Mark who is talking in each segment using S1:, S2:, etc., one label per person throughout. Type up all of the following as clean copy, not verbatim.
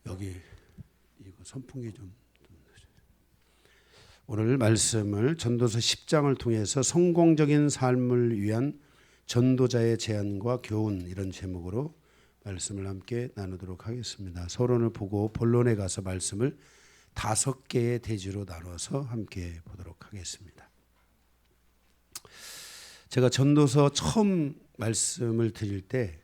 S1: 여기 이거 선풍기 좀. 오늘 말씀을 전도서 10장을 통해서 성공적인 삶을 위한 전도자의 제안과 교훈, 이런 제목으로 말씀을 함께 나누도록 하겠습니다. 서론을 보고 본론에 가서 말씀을 5개의 대지로 나눠서 함께 보도록 하겠습니다. 제가 전도서 처음 말씀을 드릴 때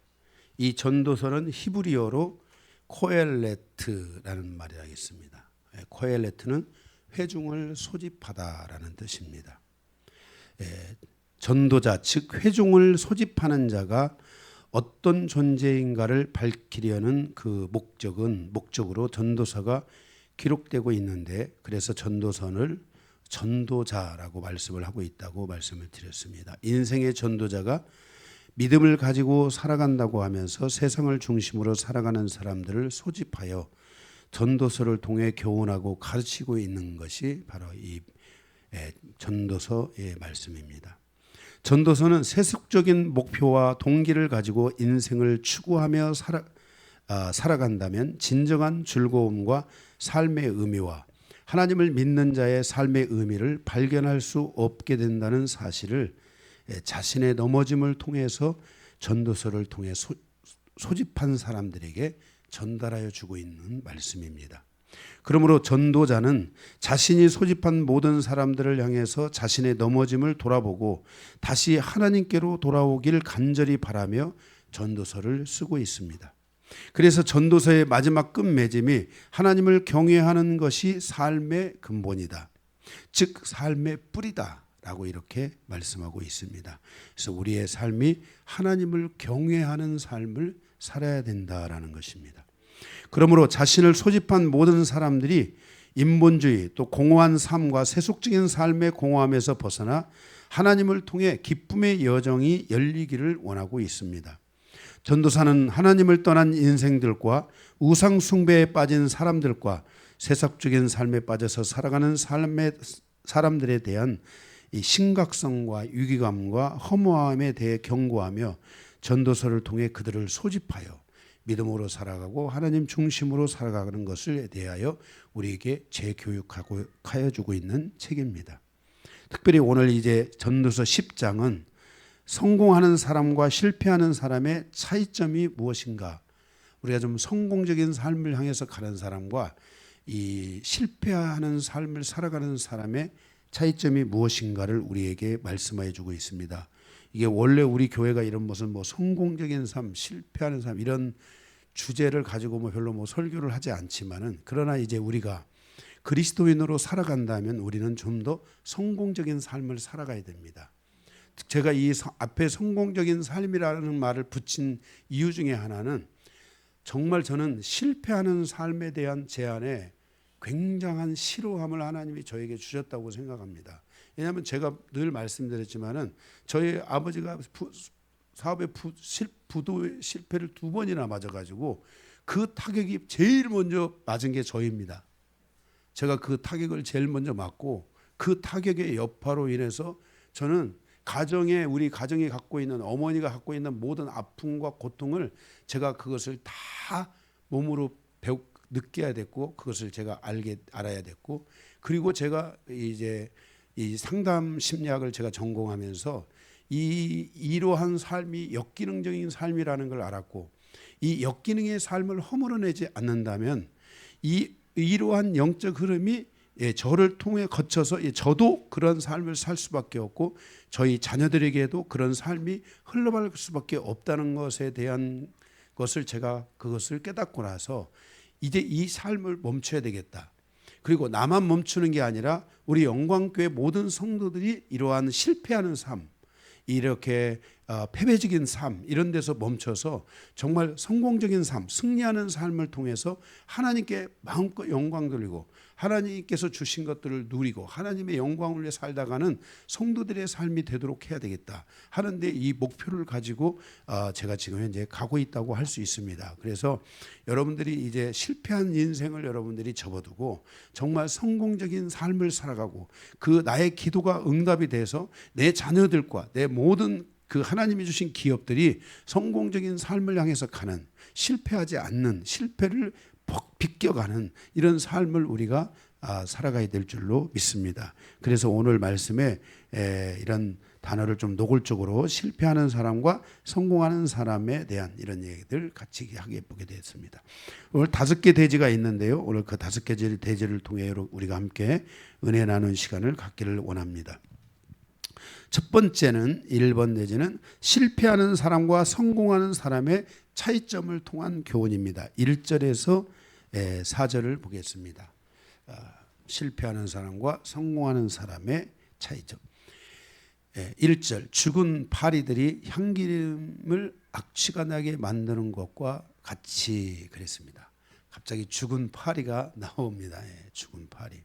S1: 이 전도서는 히브리어로 코엘레트라는 말이 하겠습니다. 코엘레트는 회중을 소집하다라는 뜻입니다. 전도자, 즉 회중을 소집하는 자가 어떤 존재인가를 밝히려는 그 목적으로 전도서가 기록되고 있는데, 그래서 전도서를 전도자라고 말씀을 하고 있다고 말씀을 드렸습니다. 인생의 전도자가 믿음을 가지고 살아간다고 하면서 세상을 중심으로 살아가는 사람들을 소집하여 전도서를 통해 교훈하고 가르치고 있는 것이 바로 이 전도서의 말씀입니다. 전도서는 세속적인 목표와 동기를 가지고 인생을 추구하며 살아간다면 진정한 즐거움과 삶의 의미와 하나님을 믿는 자의 삶의 의미를 발견할 수 없게 된다는 사실을 자신의 넘어짐을 통해서 전도서를 통해 소집한 사람들에게 전달하여 주고 있는 말씀입니다. 그러므로 전도자는 자신이 소집한 모든 사람들을 향해서 자신의 넘어짐을 돌아보고 다시 하나님께로 돌아오길 간절히 바라며 전도서를 쓰고 있습니다. 그래서 전도서의 마지막 끝맺음이 하나님을 경외하는 것이 삶의 근본이다, 즉 삶의 뿌리다 라고 이렇게 말씀하고 있습니다. 그래서 우리의 삶이 하나님을 경외하는 삶을 살아야 된다라는 것입니다. 그러므로 자신을 소집한 모든 사람들이 인본주의, 또 공허한 삶과 세속적인 삶의 공허함에서 벗어나 하나님을 통해 기쁨의 여정이 열리기를 원하고 있습니다. 전도사는 하나님을 떠난 인생들과 우상 숭배에 빠진 사람들과 세속적인 삶에 빠져서 살아가는 사람들에 대한 이 심각성과 위기감과 허무함에 대해 경고하며 전도서를 통해 그들을 소집하여 믿음으로 살아가고 하나님 중심으로 살아가는 것을 대하여 우리에게 재교육하고 하여주고 있는 책입니다. 특별히 오늘 이제 전도서 10장은 성공하는 사람과 실패하는 사람의 차이점이 무엇인가, 우리가 좀 성공적인 삶을 향해서 가는 사람과 이 실패하는 삶을 살아가는 사람의 차이점이 무엇인가를 우리에게 말씀해 주고 있습니다. 이게 원래 우리 교회가 이런 무슨 성공적인 삶, 실패하는 삶 이런 주제를 가지고 별로 설교를 하지 않지만은, 그러나 이제 우리가 그리스도인으로 살아간다면 우리는 좀 더 성공적인 삶을 살아가야 됩니다. 제가 이 앞에 성공적인 삶이라는 말을 붙인 이유 중에 하나는 정말 저는 실패하는 삶에 대한 제안에 굉장한 싫어함을 하나님이 저에게 주셨다고 생각합니다. 왜냐하면 제가 늘 말씀드렸지만은 저희 아버지가 사업의 부도의 실패를 2번이나 맞아가지고 그 타격이 제일 먼저 맞은 게 저입니다. 제가 그 타격을 제일 먼저 맞고 그 타격의 여파로 인해서 저는 우리 가정이 갖고 있는, 어머니가 갖고 있는 모든 아픔과 고통을 제가 그것을 다 몸으로 느껴야 됐고, 그것을 제가 알아야 됐고, 그리고 제가 이제 이 상담 심리학을 제가 전공하면서 이러한 삶이 역기능적인 삶이라는 걸 알았고, 이 역기능의 삶을 허물어내지 않는다면 이러한 영적 흐름이 저를 통해 거쳐서 저도 그런 삶을 살 수밖에 없고 저희 자녀들에게도 그런 삶이 흘러갈 수밖에 없다는 것에 대한 것을 제가 그것을 깨닫고 나서 이제 이 삶을 멈춰야 되겠다. 그리고 나만 멈추는 게 아니라 우리 영광교회 모든 성도들이 이러한 실패하는 삶, 이렇게 패배적인 삶 이런 데서 멈춰서 정말 성공적인 삶, 승리하는 삶을 통해서 하나님께 마음껏 영광 돌리고 하나님께서 주신 것들을 누리고 하나님의 영광을 위해 살다가는 성도들의 삶이 되도록 해야 되겠다 하는데, 이 목표를 가지고 제가 지금 현재 가고 있다고 할 수 있습니다. 그래서 여러분들이 이제 실패한 인생을 여러분들이 접어두고 정말 성공적인 삶을 살아가고 그 나의 기도가 응답이 돼서 내 자녀들과 내 모든 그 하나님이 주신 기업들이 성공적인 삶을 향해서 가는, 실패하지 않는, 실패를 비껴가는 이런 삶을 우리가 살아가야 될 줄로 믿습니다. 그래서 오늘 말씀에 이런 단어를 좀 노골적으로 실패하는 사람과 성공하는 사람에 대한 이런 얘기들 같이 하게 보게 되었습니다. 오늘 5개 대지가 있는데요. 오늘 그 5개 대지를 통해 우리가 함께 은혜 나눈 시간을 갖기를 원합니다. 첫 번째는 1번 대지는 실패하는 사람과 성공하는 사람의 차이점을 통한 교훈입니다. 1절에서 4절을 보겠습니다. 실패하는 사람과 성공하는 사람의 차이점. 1절 죽은 파리들이 향기름을 악취가 나게 만드는 것과 같이 그랬습니다. 갑자기 죽은 파리가 나옵니다. 죽은 파리.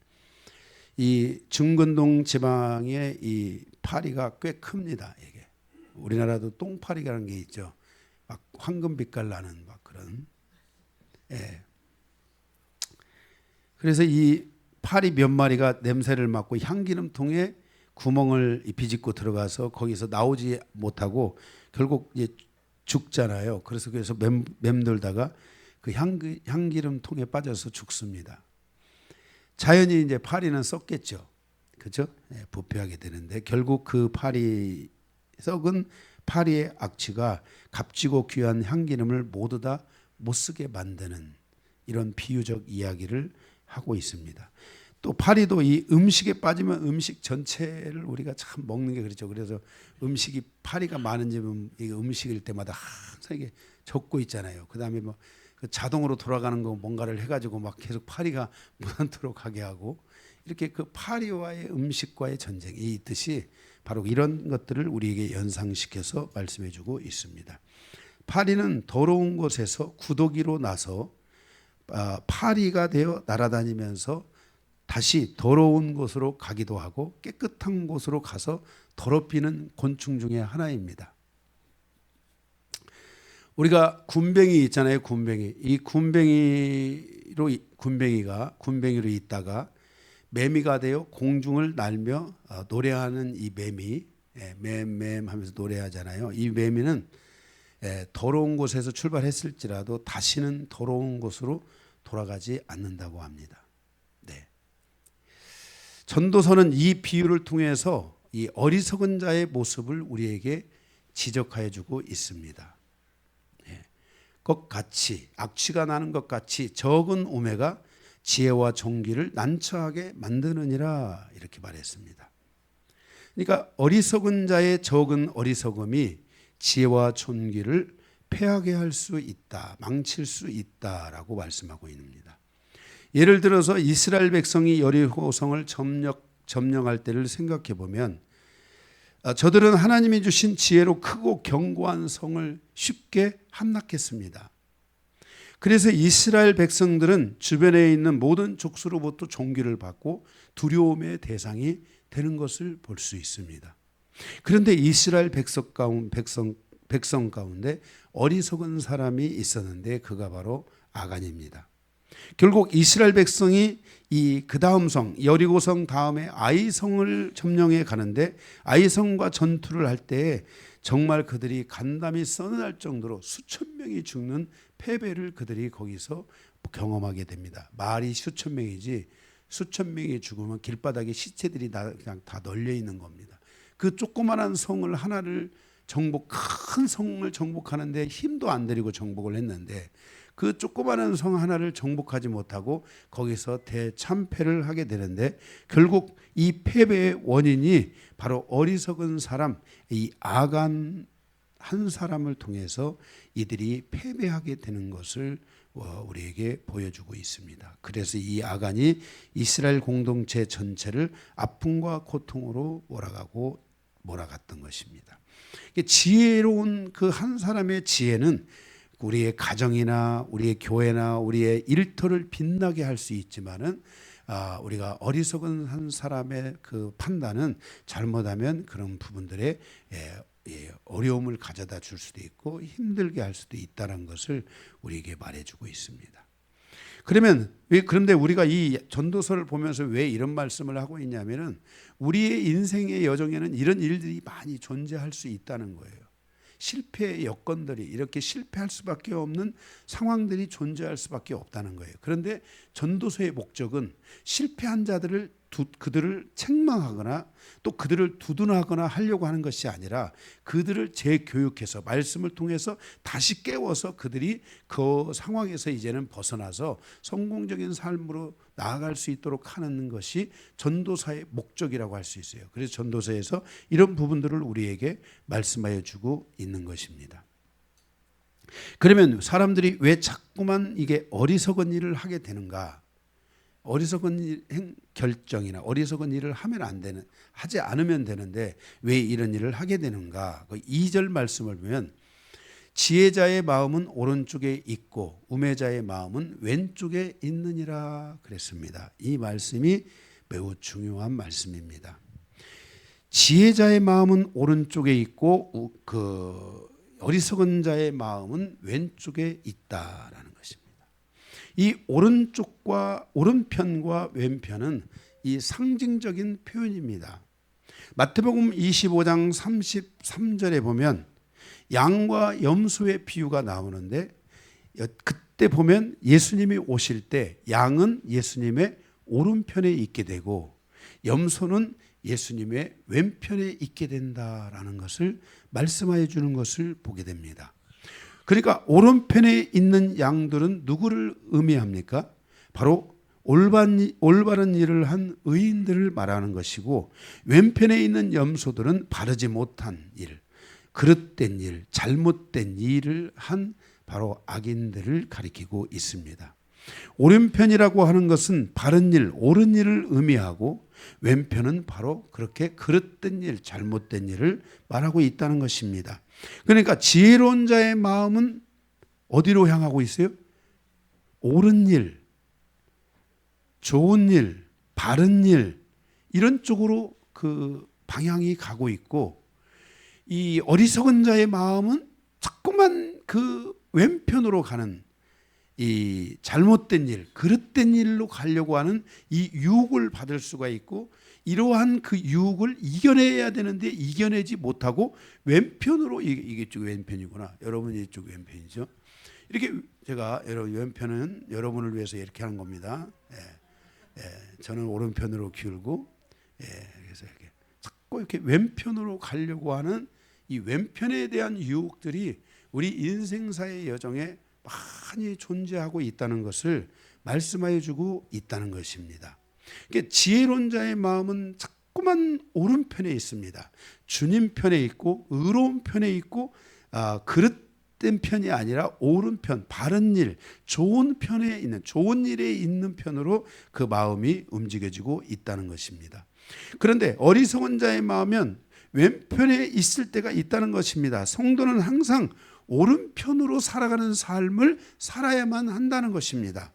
S1: 이 중근동 지방의 이 파리가 꽤 큽니다. 이게 우리나라도 똥파리라는 게 있죠. 막 황금빛깔 나는 막 그런. 그래서 이 파리 몇 마리가 냄새를 맡고 향기름통에 구멍을 비집고 들어가서 거기서 나오지 못하고 결국 이제 죽잖아요. 그래서 맴돌다가 그 향기름통에 빠져서 죽습니다. 자연히 이제 파리는 썩겠죠. 그죠? 부패하게 되는데 결국 그 썩은 파리의 악취가 값지고 귀한 향기름을 모두 다 못 쓰게 만드는 이런 비유적 이야기를 하고 있습니다. 또 파리도 이 음식에 빠지면 음식 전체를 우리가 참 먹는 게 그렇죠. 그래서 음식이 파리가 많은 집은 이 음식일 때마다 항상 이게 적고 있잖아요. 그다음에 뭐 그 자동으로 돌아가는 거 뭔가를 해가지고 막 계속 파리가 무한토록 가게 하고 이렇게 그 파리와의 음식과의 전쟁이 있듯이 바로 이런 것들을 우리에게 연상시켜서 말씀해주고 있습니다. 파리는 더러운 곳에서 구더기로 나서 파리가 되어 날아다니면서 다시 더러운 곳으로 가기도 하고 깨끗한 곳으로 가서 더럽히는 곤충 중에 하나입니다. 우리가 군뱅이 있잖아요. 군뱅이. 이 군뱅이로 있다가 매미가 되어 공중을 날며 노래하는 이 매미, 맴 하면서 노래하잖아요. 이 매미는 더러운 곳에서 출발했을지라도 다시는 더러운 곳으로 돌아가지 않는다고 합니다. 전도서는 이 비유를 통해서 이 어리석은 자의 모습을 우리에게 지적하여 주고 있습니다. 같이 악취가 나는 것 같이 적은 오매가 지혜와 존귀를 난처하게 만드느니라 이렇게 말했습니다. 그러니까 어리석은 자의 적은 어리석음이 지혜와 존귀를 패하게 할 수 있다, 망칠 수 있다라고 말씀하고 있습니다. 예를 들어서 이스라엘 백성이 여리고성을 점령할 때를 생각해 보면 저들은 하나님이 주신 지혜로 크고 견고한 성을 쉽게 함락했습니다. 그래서 이스라엘 백성들은 주변에 있는 모든 족수로부터 존귀를 받고 두려움의 대상이 되는 것을 볼 수 있습니다. 그런데 이스라엘 백성 가운데 어리석은 사람이 있었는데 그가 바로 아간입니다. 결국 이스라엘 백성이 그 다음 성 여리고성 다음에 아이성을 점령해 가는데 아이성과 전투를 할 때 정말 그들이 간담이 서늘할 정도로 수천 명이 죽는 패배를 그들이 거기서 경험하게 됩니다. 말이 수천 명이지 수천 명이 죽으면 길바닥에 시체들이 그냥 다 널려 있는 겁니다. 그 조그만한 성을 하나를 큰 성을 정복하는데 힘도 안 들이고 정복을 했는데 그 조그마한 성 하나를 정복하지 못하고 거기서 대참패를 하게 되는데 결국 이 패배의 원인이 바로 어리석은 사람, 이 아간 한 사람을 통해서 이들이 패배하게 되는 것을 우리에게 보여주고 있습니다. 그래서 이 아간이 이스라엘 공동체 전체를 아픔과 고통으로 몰아갔던 것입니다. 지혜로운 그 한 사람의 지혜는 우리의 가정이나 우리의 교회나 우리의 일터를 빛나게 할 수 있지만은 우리가 어리석은 한 사람의 그 판단은 잘못하면 그런 부분들에 어려움을 가져다 줄 수도 있고 힘들게 할 수도 있다는 것을 우리에게 말해주고 있습니다. 그러면 그런데 우리가 이 전도서를 보면서 왜 이런 말씀을 하고 있냐면은 우리의 인생의 여정에는 이런 일들이 많이 존재할 수 있다는 거예요. 실패의 여건들이 이렇게 실패할 수밖에 없는 상황들이 존재할 수밖에 없다는 거예요. 그런데 전도서의 목적은 실패한 자들을 그들을 책망하거나 또 그들을 두둔하거나 하려고 하는 것이 아니라 그들을 재교육해서 말씀을 통해서 다시 깨워서 그들이 그 상황에서 이제는 벗어나서 성공적인 삶으로 나아갈 수 있도록 하는 것이 전도서의 목적이라고 할 수 있어요. 그래서 전도서에서 이런 부분들을 우리에게 말씀하여 주고 있는 것입니다. 그러면 사람들이 왜 자꾸만 이게 어리석은 일을 하게 되는가? 어리석은 결정이나 어리석은 일을 하지 않으면 되는데 왜 이런 일을 하게 되는가? 그 2절 말씀을 보면 지혜자의 마음은 오른쪽에 있고 우매자의 마음은 왼쪽에 있느니라 그랬습니다. 이 말씀이 매우 중요한 말씀입니다. 지혜자의 마음은 오른쪽에 있고 어리석은 자의 마음은 왼쪽에 있다라는 것입니다. 이 오른편과 왼편은 이 상징적인 표현입니다. 마태복음 25장 33절에 보면 양과 염소의 비유가 나오는데 그때 보면 예수님이 오실 때 양은 예수님의 오른편에 있게 되고 염소는 예수님의 왼편에 있게 된다라는 것을 말씀하여 주는 것을 보게 됩니다. 그러니까 오른편에 있는 양들은 누구를 의미합니까? 바로 올바른 일을 한 의인들을 말하는 것이고 왼편에 있는 염소들은 바르지 못한 일, 그릇된 일, 잘못된 일을 한 바로 악인들을 가리키고 있습니다. 오른편이라고 하는 것은 바른 일, 옳은 일을 의미하고 왼편은 바로 그렇게 그릇된 일, 잘못된 일을 말하고 있다는 것입니다. 그러니까 지혜로운 자의 마음은 어디로 향하고 있어요? 옳은 일, 좋은 일, 바른 일 이런 쪽으로 그 방향이 가고 있고 이 어리석은 자의 마음은 자꾸만 그 왼편으로 가는 이 잘못된 일, 그릇된 일로 가려고 하는 이 유혹을 받을 수가 있고 이러한 그 유혹을 이겨내야 되는데 이겨내지 못하고 왼편으로 이게 쪽 왼편이구나. 여러분 이쪽 왼편이죠. 이렇게 제가 여러분 왼편은 여러분을 위해서 이렇게 하는 겁니다. 저는 오른편으로 기울고 그래서 이렇게 자꾸 이렇게 왼편으로 가려고 하는 이 왼편에 대한 유혹들이 우리 인생사의 여정에 많이 존재하고 있다는 것을 말씀하여 주고 있다는 것입니다. 그러니까 지혜로운 자의 마음은 자꾸만 오른편에 있습니다. 주님 편에 있고 의로운 편에 있고 그릇된 편이 아니라 오른편, 바른 일, 좋은 편에 있는 좋은 일에 있는 편으로 그 마음이 움직여지고 있다는 것입니다. 그런데 어리석은 자의 마음은 왼편에 있을 때가 있다는 것입니다. 성도는 항상 오른편으로 살아가는 삶을 살아야만 한다는 것입니다.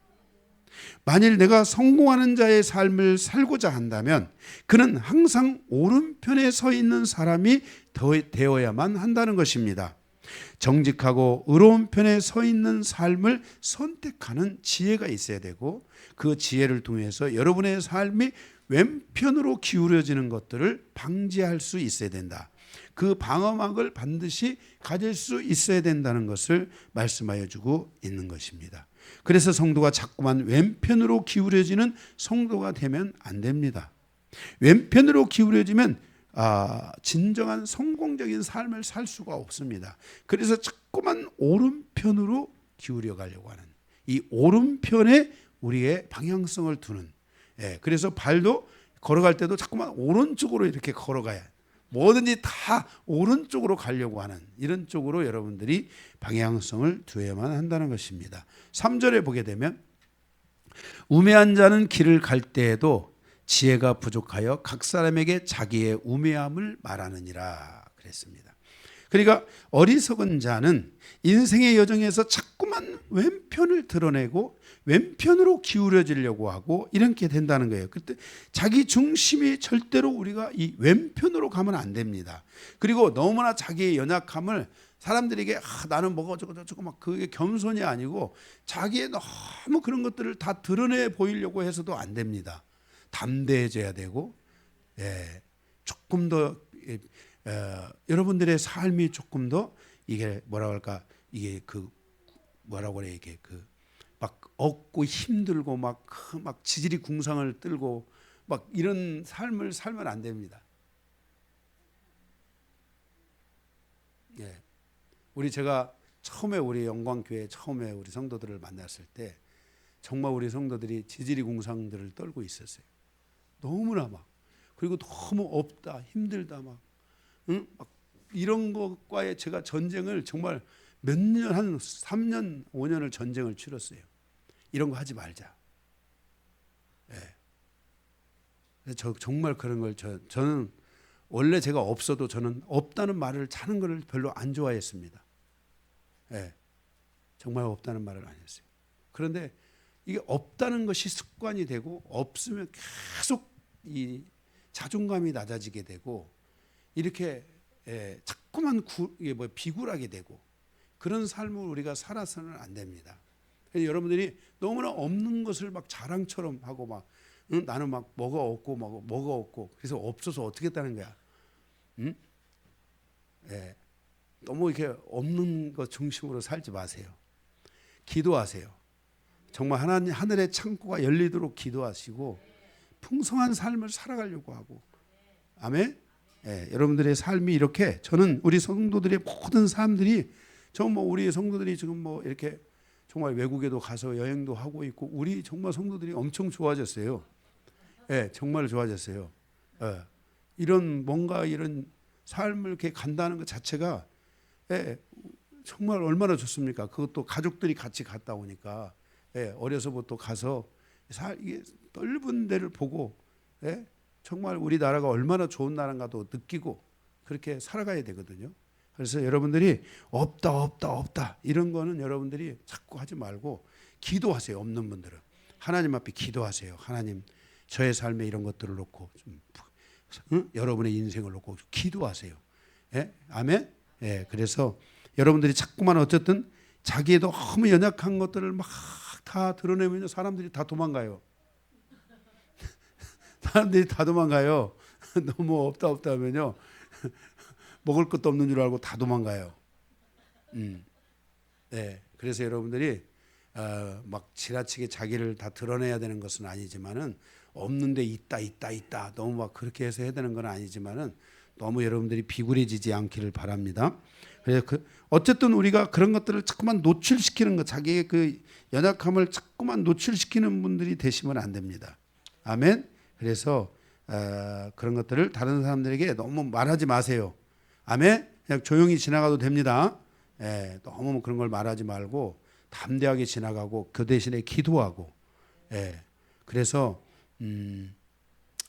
S1: 만일 내가 성공하는 자의 삶을 살고자 한다면 그는 항상 오른편에 서 있는 사람이 되어야만 한다는 것입니다. 정직하고 의로운 편에 서 있는 삶을 선택하는 지혜가 있어야 되고 그 지혜를 통해서 여러분의 삶이 왼편으로 기울어지는 것들을 방지할 수 있어야 된다. 그 방어막을 반드시 가질 수 있어야 된다는 것을 말씀하여 주고 있는 것입니다. 그래서 성도가 자꾸만 왼편으로 기울어지는 성도가 되면 안 됩니다. 왼편으로 기울어지면 진정한 성공적인 삶을 살 수가 없습니다. 그래서 자꾸만 오른편으로 기울여 가려고 하는 이 오른편에 우리의 방향성을 두는 그래서 발도 걸어갈 때도 자꾸만 오른쪽으로 이렇게 걸어가야 뭐든지 다 오른쪽으로 가려고 하는 이런 쪽으로 여러분들이 방향성을 두어야만 한다는 것입니다. 3절에 보게 되면 우매한 자는 길을 갈 때에도 지혜가 부족하여 각 사람에게 자기의 우매함을 말하느니라 그랬습니다. 그러니까 어리석은 자는 인생의 여정에서 자꾸만 왼편을 드러내고 왼편으로 기울여지려고 하고 이렇게 된다는 거예요. 그때 자기 중심이 절대로 우리가 이 왼편으로 가면 안 됩니다. 그리고 너무나 자기의 연약함을 사람들에게 나는 뭐가 어쩌고 막 그게 겸손이 아니고 자기의 너무 그런 것들을 다 드러내 보이려고 해서도 안 됩니다. 담대해져야 되고, 예, 조금 더 여러분들의 삶이 조금 더 이게 뭐라 할까, 이게 그 뭐라고 그래, 이게 그 막 얻고 힘들고 막 지질이 궁상을 떨고 막 이런 삶을 살면 안 됩니다. 예. 제가 처음에 우리 영광교회 처음에 우리 성도들을 만났을 때 정말 우리 성도들이 지질이 궁상들을 떨고 있었어요. 너무나 막, 그리고 너무 없다, 힘들다 막, 응? 막 이런 것과의 제가 전쟁을 정말 몇 년, 한 3년, 5년을 전쟁을 치렀어요. 이런 거 하지 말자. 예. 정말 그런 걸 저는 원래 제가 없어도 저는 없다는 말을 하는 걸 별로 안 좋아했습니다. 예. 정말 없다는 말을 안 했어요. 그런데 이게 없다는 것이 습관이 되고 없으면 계속 이 자존감이 낮아지게 되고 이렇게 자꾸만 이게 비굴하게 되고 그런 삶을 우리가 살아서는 안 됩니다. 여러분들이 너무나 없는 것을 막 자랑처럼 하고 막 나는 막 뭐가 없고 그래서 없어서 어떻게 했다는 거야. 응? 예. 너무 이렇게 없는 것 중심으로 살지 마세요. 기도하세요. 정말 하늘의 창고가 열리도록 기도하시고 풍성한 삶을 살아가려고 하고. 아멘. 예, 여러분들의 삶이 이렇게, 저는 우리 성도들의 모든 사람들이 정말 우리 성도들이 지금 뭐 이렇게 정말 외국에도 가서 여행도 하고 있고 우리 정말 성도들이 엄청 좋아졌어요. 예, 정말 좋아졌어요. 예, 이런 뭔가 이런 삶을 이렇게 간다는 것 자체가 예, 정말 얼마나 좋습니까? 그것도 가족들이 같이 갔다 오니까 예, 어려서부터 가서 이게 넓은 데를 보고 예, 정말 우리나라가 얼마나 좋은 나라인가도 느끼고 그렇게 살아가야 되거든요. 그래서 여러분들이 없다 이런 거는 여러분들이 자꾸 하지 말고 기도하세요. 없는 분들은 하나님 앞에 기도하세요. 하나님, 저의 삶에 이런 것들을 놓고 좀, 여러분의 인생을 놓고 기도하세요. 예? 아멘. 예, 그래서 여러분들이 자꾸만 어쨌든 자기의 너무 연약한 것들을 막 다 드러내면 사람들이 다 도망가요. 사람들이 다 도망가요. 너무 없다 하면요. 먹을 것도 없는 줄 알고 다 도망가요. 네, 그래서 여러분들이 막 지나치게 자기를 다 드러내야 되는 것은 아니지만은 없는데 있다 너무 막 그렇게 해서 해야 되는 건 아니지만은 너무 여러분들이 비굴해지지 않기를 바랍니다. 그래서 어쨌든 우리가 그런 것들을 자꾸만 노출시키는 것, 자기의 그 연약함을 자꾸만 노출시키는 분들이 되시면 안 됩니다. 아멘. 그래서 그런 것들을 다른 사람들에게 너무 말하지 마세요. 아멘. 그냥 조용히 지나가도 됩니다. 예, 너무 그런 걸 말하지 말고 담대하게 지나가고 그 대신에 기도하고. 예, 그래서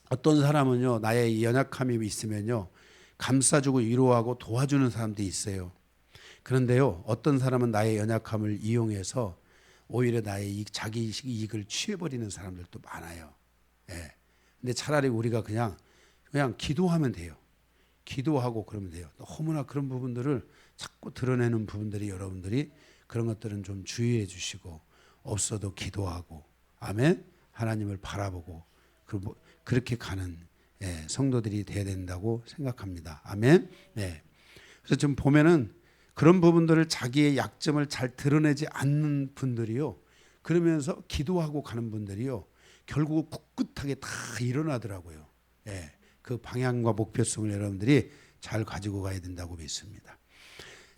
S1: 어떤 사람은요, 나의 연약함이 있으면요, 감싸주고 위로하고 도와주는 사람도 있어요. 그런데요, 어떤 사람은 나의 연약함을 이용해서 오히려 나의 자기 이익을 취해버리는 사람들도 많아요. 예. 근데 차라리 우리가 그냥 기도하면 돼요. 기도하고 그러면 돼요. 너무나 그런 부분들을 자꾸 드러내는 부분들이 여러분들이 그런 것들은 좀 주의해 주시고 없어도 기도하고 아멘. 하나님을 바라보고 그렇게 가는 성도들이 돼야 된다고 생각합니다. 아멘. 네. 그래서 좀 보면은 그런 부분들을 자기의 약점을 잘 드러내지 않는 분들이요. 그러면서 기도하고 가는 분들이요. 결국 꿋꿋하게 다 일어나더라고요. 예, 그 방향과 목표성을 여러분들이 잘 가지고 가야 된다고 믿습니다.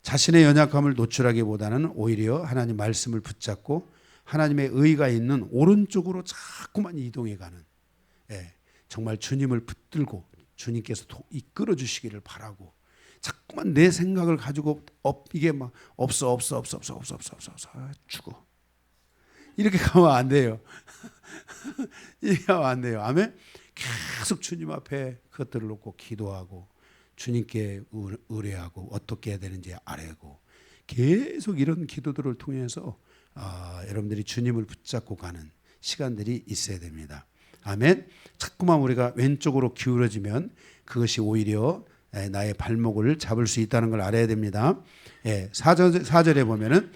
S1: 자신의 연약함을 노출하기보다는 오히려 하나님 말씀을 붙잡고 하나님의 의가 있는 오른쪽으로 자꾸만 이동해가는, 예, 정말 주님을 붙들고 주님께서 이끌어 주시기를 바라고 자꾸만 내 생각을 가지고 이게 막 없어 죽어 이렇게 가면 안 돼요. 이렇게 가면 안 돼요. 아멘. 계속 주님 앞에 그것들을 놓고 기도하고 주님께 의뢰하고 어떻게 해야 되는지 알고 계속 이런 기도들을 통해서 여러분들이 주님을 붙잡고 가는 시간들이 있어야 됩니다. 아멘. 자꾸만 우리가 왼쪽으로 기울어지면 그것이 오히려 나의 발목을 잡을 수 있다는 걸 알아야 됩니다. 4절에 보면은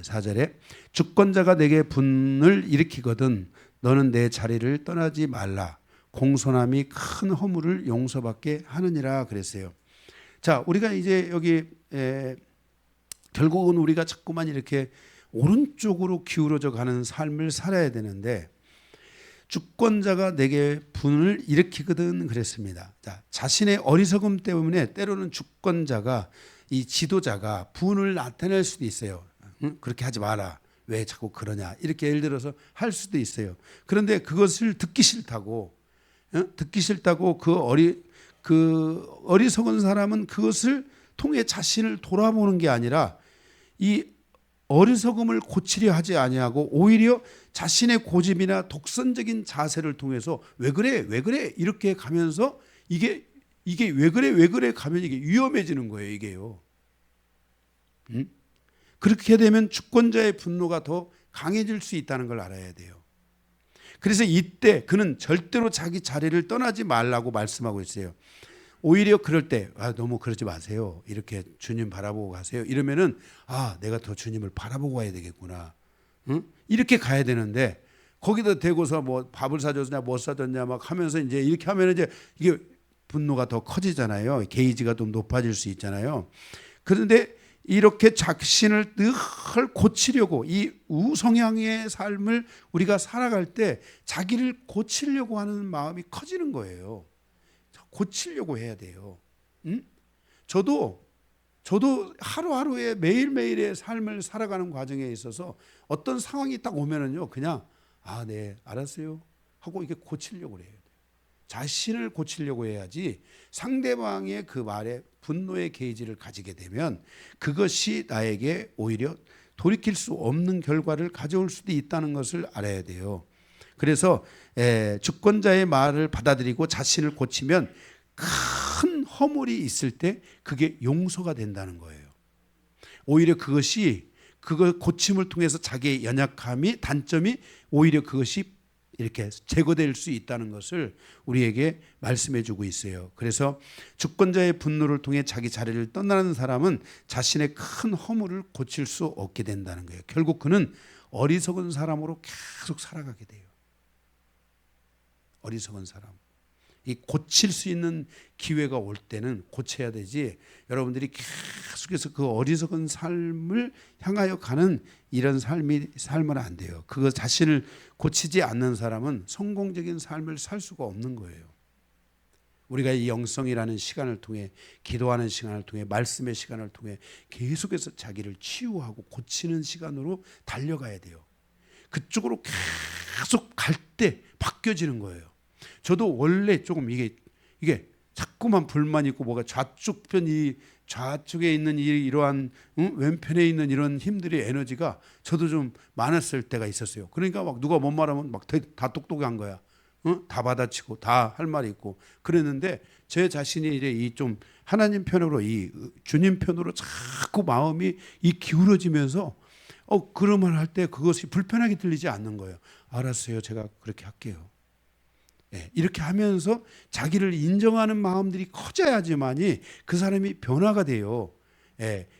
S1: 4절에 주권자가 내게 분을 일으키거든 너는 내 자리를 떠나지 말라. 공손함이 큰 허물을 용서받게 하느니라 그랬어요. 자, 우리가 이제 여기 결국은 우리가 자꾸만 이렇게 오른쪽으로 기울어져 가는 삶을 살아야 되는데 주권자가 내게 분을 일으키거든 그랬습니다. 자, 자신의 어리석음 때문에 때로는 주권자가 이 지도자가 분을 나타낼 수도 있어요. 응? 그렇게 하지 마라. 왜 자꾸 그러냐. 이렇게 예를 들어서 할 수도 있어요. 그런데 그것을 듣기 싫다고 그 어리석은 사람은 그것을 통해 자신을 돌아보는 게 아니라 이 어리석음을 고치려 하지 아니하고 오히려 자신의 고집이나 독선적인 자세를 통해서 왜 그래 이렇게 가면서 이게 왜 그래 가면 이게 위험해지는 거예요. 이게요. 그렇게 되면 주권자의 분노가 더 강해질 수 있다는 걸 알아야 돼요. 그래서 이때 그는 절대로 자기 자리를 떠나지 말라고 말씀하고 있어요. 오히려 그럴 때 너무 그러지 마세요. 이렇게 주님 바라보고 가세요. 이러면은 내가 더 주님을 바라보고 가야 되겠구나. 응? 이렇게 가야 되는데 거기다 대고서 뭐 밥을 사줬냐 못 사줬냐 막 하면서 이제 이렇게 하면 이제 이게 분노가 더 커지잖아요. 게이지가 좀 높아질 수 있잖아요. 그런데 이렇게 자신을 늘 고치려고 이 우성향의 삶을 우리가 살아갈 때 자기를 고치려고 하는 마음이 커지는 거예요. 고치려고 해야 돼요. 저도 하루하루의 매일매일의 삶을 살아가는 과정에 있어서 어떤 상황이 딱 오면은요, 그냥 네, 알았어요 하고 이게 고치려고 해야 돼요. 자신을 고치려고 해야지 상대방의 그 말에 분노의 게이지를 가지게 되면 그것이 나에게 오히려 돌이킬 수 없는 결과를 가져올 수도 있다는 것을 알아야 돼요. 그래서 주권자의 말을 받아들이고 자신을 고치면 큰 허물이 있을 때 그게 용서가 된다는 거예요. 오히려 그거 고침을 통해서 자기의 연약함이 단점이 오히려 그것이 이렇게 제거될 수 있다는 것을 우리에게 말씀해 주고 있어요. 그래서 주권자의 분노를 통해 자기 자리를 떠나는 사람은 자신의 큰 허물을 고칠 수 없게 된다는 거예요. 결국 그는 어리석은 사람으로 계속 살아가게 돼요. 어리석은 사람. 이 고칠 수 있는 기회가 올 때는 고쳐야 되지. 여러분들이 계속해서 그 어리석은 삶을 향하여 가는 이런 삶은 안 돼요. 그거 자신을 고치지 않는 사람은 성공적인 삶을 살 수가 없는 거예요. 우리가 이 영성이라는 시간을 통해 기도하는 시간을 통해 말씀의 시간을 통해 계속해서 자기를 치유하고 고치는 시간으로 달려가야 돼요. 그쪽으로 계속 갈 때 바뀌어지는 거예요. 저도 원래 조금 이게 자꾸만 불만 있고 뭐가 좌측에 있는 이러한 왼편에 있는 이런 힘들이 에너지가 저도 좀 많았을 때가 있었어요. 그러니까 막 누가 뭔 말하면 막 다 똑똑한 거야. 다 받아치고 다 할 말이 있고 그랬는데 제 자신이 이제 이 좀 하나님 편으로 이 주님 편으로 자꾸 마음이 이 기울어지면서 그런 말 할 때 그것이 불편하게 들리지 않는 거예요. 알았어요. 제가 그렇게 할게요. 이렇게 하면서 자기를 인정하는 마음들이 커져야지만이 그 사람이 변화가 돼요.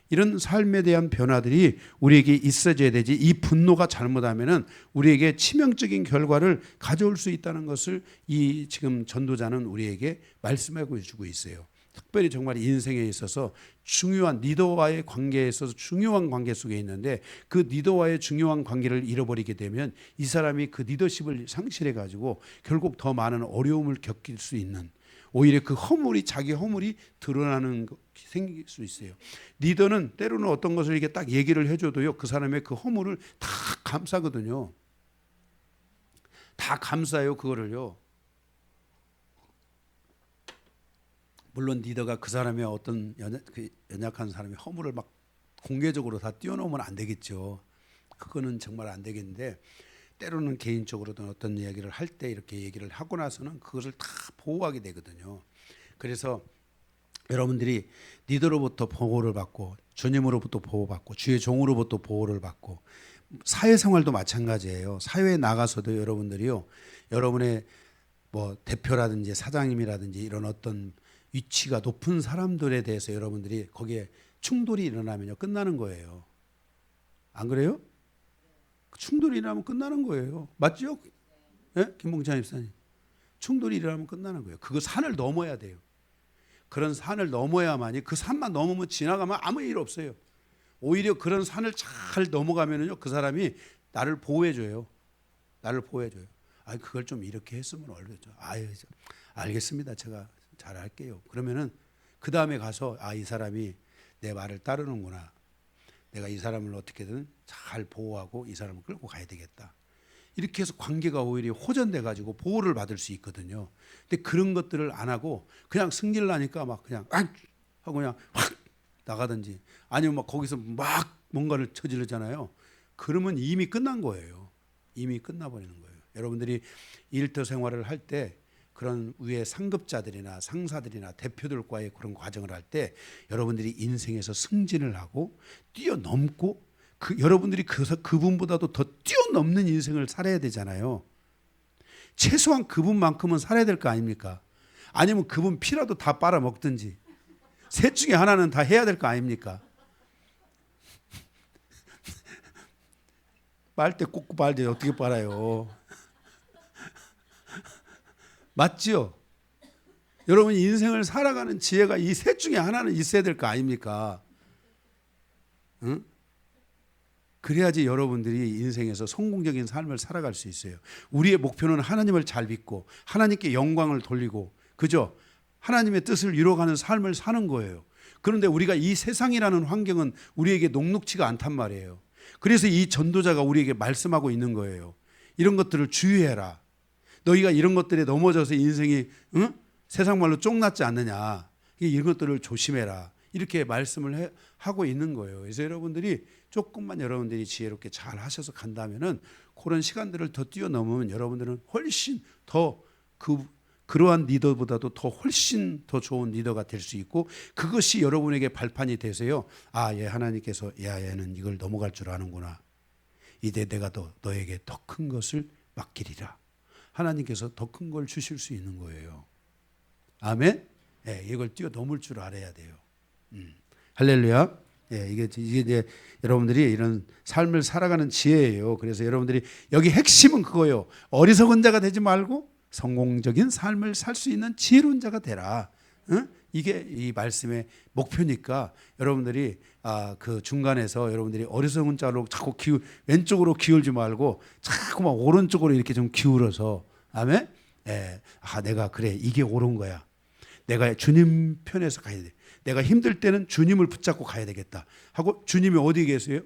S1: 이런 삶에 대한 변화들이 우리에게 있어져야 되지. 이 분노가 잘못하면은 우리에게 치명적인 결과를 가져올 수 있다는 것을 이 지금 전도자는 우리에게 말씀하고 주고 있어요. 특별히 정말 인생에 있어서 중요한 리더와의 관계에 있어서 중요한 관계 속에 있는데 그 리더와의 중요한 관계를 잃어버리게 되면 이 사람이 그 리더십을 상실해 가지고 결국 더 많은 어려움을 겪을 수 있는 오히려 그 자기 허물이 드러나는 생길 수 있어요. 리더는 때로는 어떤 것을 이렇게 딱 얘기를 해줘도요 그 사람의 그 허물을 다 감싸거든요. 다 감싸요 그거를요. 물론 리더가 그 사람의 어떤 연약한 사람의 허물을 막 공개적으로 다 띄워놓으면 안 되겠죠. 그거는 정말 안 되겠는데 때로는 개인적으로든 어떤 이야기를 할 때 이렇게 얘기를 하고 나서는 그것을 다 보호하게 되거든요. 그래서 여러분들이 리더로부터 보호를 받고 주님으로부터 보호받고 주의 종으로부터 보호를 받고 사회생활도 마찬가지예요. 사회에 나가서도 여러분들이요. 여러분의 뭐 대표라든지 사장님이라든지 이런 어떤 위치가 높은 사람들에 대해서 여러분들이 거기에 충돌이 일어나면요 끝나는 거예요. 안 그래요? 충돌이 일어나면 끝나는 거예요. 맞죠? 네? 김봉찬 입사님. 충돌이 일어나면 끝나는 거예요. 그거 산을 넘어야 돼요. 그런 산을 넘어야만이, 그 산만 넘으면 지나가면 아무 일 없어요. 오히려 그런 산을 잘 넘어가면은요 그 사람이 나를 보호해줘요. 나를 보호해줘요. 아, 그걸 좀 이렇게 했으면 얼마죠. 아유, 알겠습니다. 제가 잘 할게요. 그러면은 그 다음에 가서 아, 이 사람이 내 말을 따르는구나. 내가 이 사람을 어떻게든 잘 보호하고 이 사람을 끌고 가야 되겠다. 이렇게 해서 관계가 오히려 호전돼 가지고 보호를 받을 수 있거든요. 근데 그런 것들을 안 하고 그냥 승질 나니까 막 그냥 하고 그냥 확 나가든지 아니면 막 거기서 막 뭔가를 저지르잖아요. 그러면 이미 끝난 거예요. 이미 끝나버리는 거예요. 여러분들이 일터 생활을 할 때 그런 위에 상급자들이나 상사들이나 대표들과의 그런 과정을 할 때 여러분들이 인생에서 승진을 하고 뛰어넘고 여러분들이 그분보다도 더 뛰어넘는 인생을 살아야 되잖아요. 최소한 그분만큼은 살아야 될 거 아닙니까? 아니면 그분 피라도 다 빨아먹든지 셋 중에 하나는 다 해야 될 거 아닙니까? 빨대 꽂고 빨대 어떻게 빨아요? 맞죠? 여러분 인생을 살아가는 지혜가 이 셋 중에 하나는 있어야 될 거 아닙니까? 응? 그래야지 여러분들이 인생에서 성공적인 삶을 살아갈 수 있어요. 우리의 목표는 하나님을 잘 믿고 하나님께 영광을 돌리고 그죠? 하나님의 뜻을 이루어가는 삶을 사는 거예요. 그런데 우리가 이 세상이라는 환경은 우리에게 녹록지가 않단 말이에요. 그래서 이 전도자가 우리에게 말씀하고 있는 거예요. 이런 것들을 주의해라. 너희가 이런 것들에 넘어져서 인생이 세상 말로 쫑났지 않느냐. 이런 것들을 조심해라. 이렇게 말씀을 하고 있는 거예요. 그래서 여러분들이 조금만 여러분들이 지혜롭게 잘 하셔서 간다면은 그런 시간들을 더 뛰어넘으면 여러분들은 훨씬 더 그러한 리더보다도 더 훨씬 더 좋은 리더가 될 수 있고 그것이 여러분에게 발판이 되세요. 아, 얘 하나님께서 야, 얘는 이걸 넘어갈 줄 아는구나. 이제 내가 너에게 더 큰 것을 맡기리라. 하나님께서 더 큰 걸 주실 수 있는 거예요. 아멘. 예, 이걸 뛰어넘을 줄 알아야 돼요. 할렐루야. 예, 이게 이제 여러분들이 이런 삶을 살아가는 지혜예요. 그래서 여러분들이 여기 핵심은 그거예요. 어리석은 자가 되지 말고 성공적인 삶을 살 수 있는 지혜로운 자가 되라. 응? 이게 이 말씀의 목표니까 여러분들이 그 중간에서 여러분들이 어리석은 자로 자꾸 왼쪽으로 기울지 말고 자꾸 막 오른쪽으로 이렇게 좀 기울어서 아멘. 예, 내가 그래 이게 옳은 거야. 내가 주님 편에서 가야 돼. 내가 힘들 때는 주님을 붙잡고 가야 되겠다 하고 주님이 어디 계세요?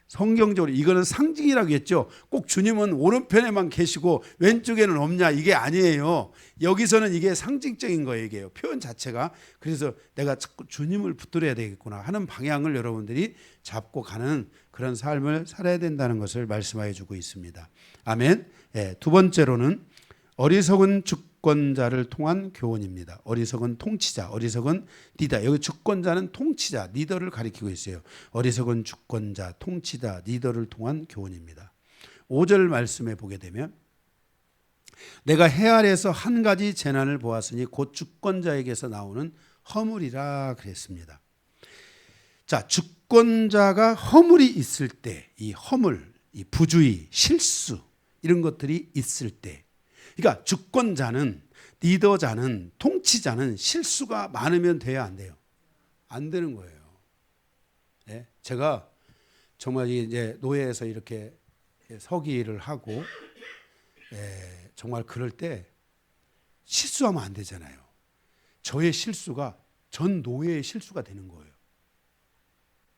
S1: 성경적으로 이거는 상징이라고 했죠. 꼭 주님은 오른편에만 계시고 왼쪽에는 없냐 이게 아니에요. 여기서는 이게 상징적인 거예요. 이게요. 표현 자체가. 그래서 내가 자꾸 주님을 붙들어야 되겠구나 하는 방향을 여러분들이 잡고 가는 그런 삶을 살아야 된다는 것을 말씀하여 주고 있습니다. 아멘. 예, 두 번째로는 어리석은 주권자를 통한 교훈입니다. 어리석은 통치자, 어리석은 리더. 여기 주권자는 통치자, 리더를 가리키고 있어요. 어리석은 주권자, 통치자, 리더를 통한 교훈입니다. 5절 말씀에 보게 되면 내가 해 아래에서 한 가지 재난을 보았으니 곧 주권자에게서 나오는 허물이라 그랬습니다. 자, 주권자가 허물이 있을 때, 이 허물, 이 부주의, 실수 이런 것들이 있을 때, 그러니까 주권자는 리더자는 통치자는 실수가 많으면 돼야 안 돼요? 안 되는 거예요. 네? 제가 정말 이제 노예에서 이렇게 서기를 하고 정말 그럴 때 실수하면 안 되잖아요. 저의 실수가 전 노예의 실수가 되는 거예요.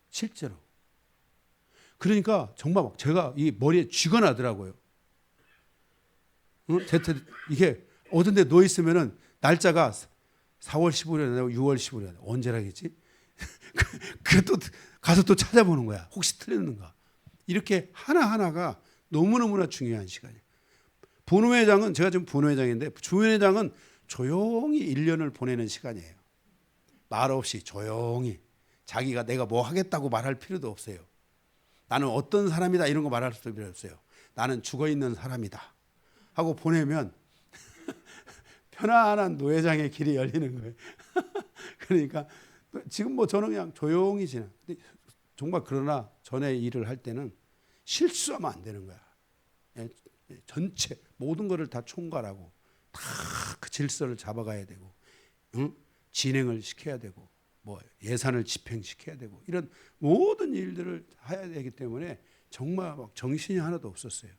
S1: 실제로. 그러니까 정말 제가 이 머리에 쥐가 나더라고요. 이게 어떤 데 누워 있으면은 날짜가 4월 15일이나 6월 15일이나 언제라겠지? 그또 가서 또 찾아보는 거야. 혹시 틀렸는가? 이렇게 하나하나가 너무너무나 중요한 시간이에요. 분회장은 제가 지금 분회장인데 주회장은 조용히 1년을 보내는 시간이에요. 말 없이 조용히 자기가 내가 뭐 하겠다고 말할 필요도 없어요. 나는 어떤 사람이다 이런 거 말할 필요 없어요. 나는 죽어 있는 사람이다 하고 보내면 편안한 노회장의 길이 열리는 거예요. 그러니까 지금 뭐 저는 그냥 조용히 지나. 근데 정말 그러나 전에 일을 할 때는 실수하면 안 되는 거야. 전체 모든 거를 다 총괄하고 다 그 질서를 잡아가야 되고, 응? 진행을 시켜야 되고, 뭐 예산을 집행시켜야 되고, 이런 모든 일들을 해야 되기 때문에 정말 막 정신이 하나도 없었어요.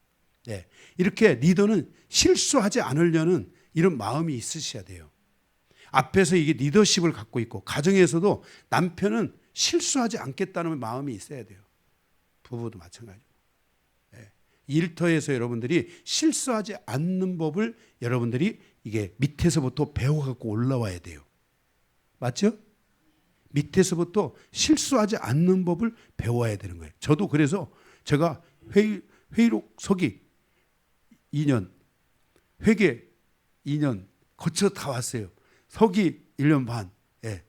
S1: 네. 이렇게 리더는 실수하지 않으려는 이런 마음이 있으셔야 돼요. 앞에서 이게 리더십을 갖고 있고, 가정에서도 남편은 실수하지 않겠다는 마음이 있어야 돼요. 부부도 마찬가지고. 네. 일터에서 여러분들이 실수하지 않는 법을 여러분들이 이게 밑에서부터 배워갖고 올라와야 돼요. 맞죠? 밑에서부터 실수하지 않는 법을 배워야 되는 거예요. 저도 그래서 제가 회의록 서기 2년, 회계 2년 거쳐 다 왔어요. 서기 1년 반. 예.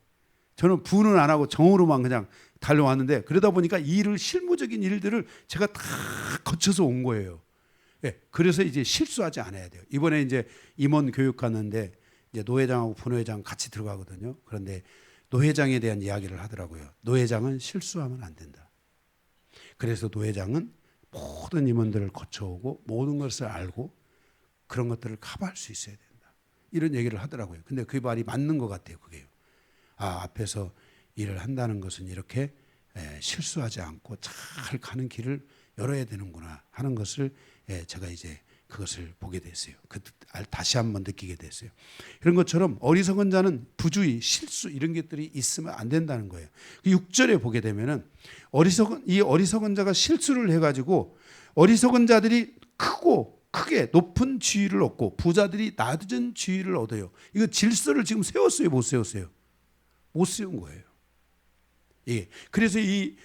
S1: 저는 부는 안 하고 정으로만 그냥 달려왔는데, 그러다 보니까 일을, 실무적인 일들을 제가 다 거쳐서 온 거예요. 예. 그래서 이제 실수하지 않아야 돼요. 이번에 이제 임원 교육 갔는데 이제 노회장하고 부회장 같이 들어가거든요. 그런데 노회장에 대한 이야기를 하더라고요. 노회장은 실수하면 안 된다. 그래서 노회장은 모든 임원들을 거쳐오고 모든 것을 알고 그런 것들을 커버할 수 있어야 된다. 이런 얘기를 하더라고요. 근데 그 말이 맞는 것 같아요. 그게요. 아, 앞에서 일을 한다는 것은 이렇게 실수하지 않고 잘 가는 길을 열어야 되는구나 하는 것을 제가 이제 그것을 보게 됐어요. 다시 한번 느끼게 됐어요. 이런 것처럼 어리석은 자는 부주의, 실수 이런 것들이 있으면 안 된다는 거예요. 6절에 보게 되면은 이 어리석은 자가 실수를 해가지고 어리석은 자들이 크게 높은 지위를 얻고 부자들이 낮은 지위를 얻어요. 이거 질서를 지금 세웠어요, 못 세웠어요? 못 세운 거예요. 예. 그래서 이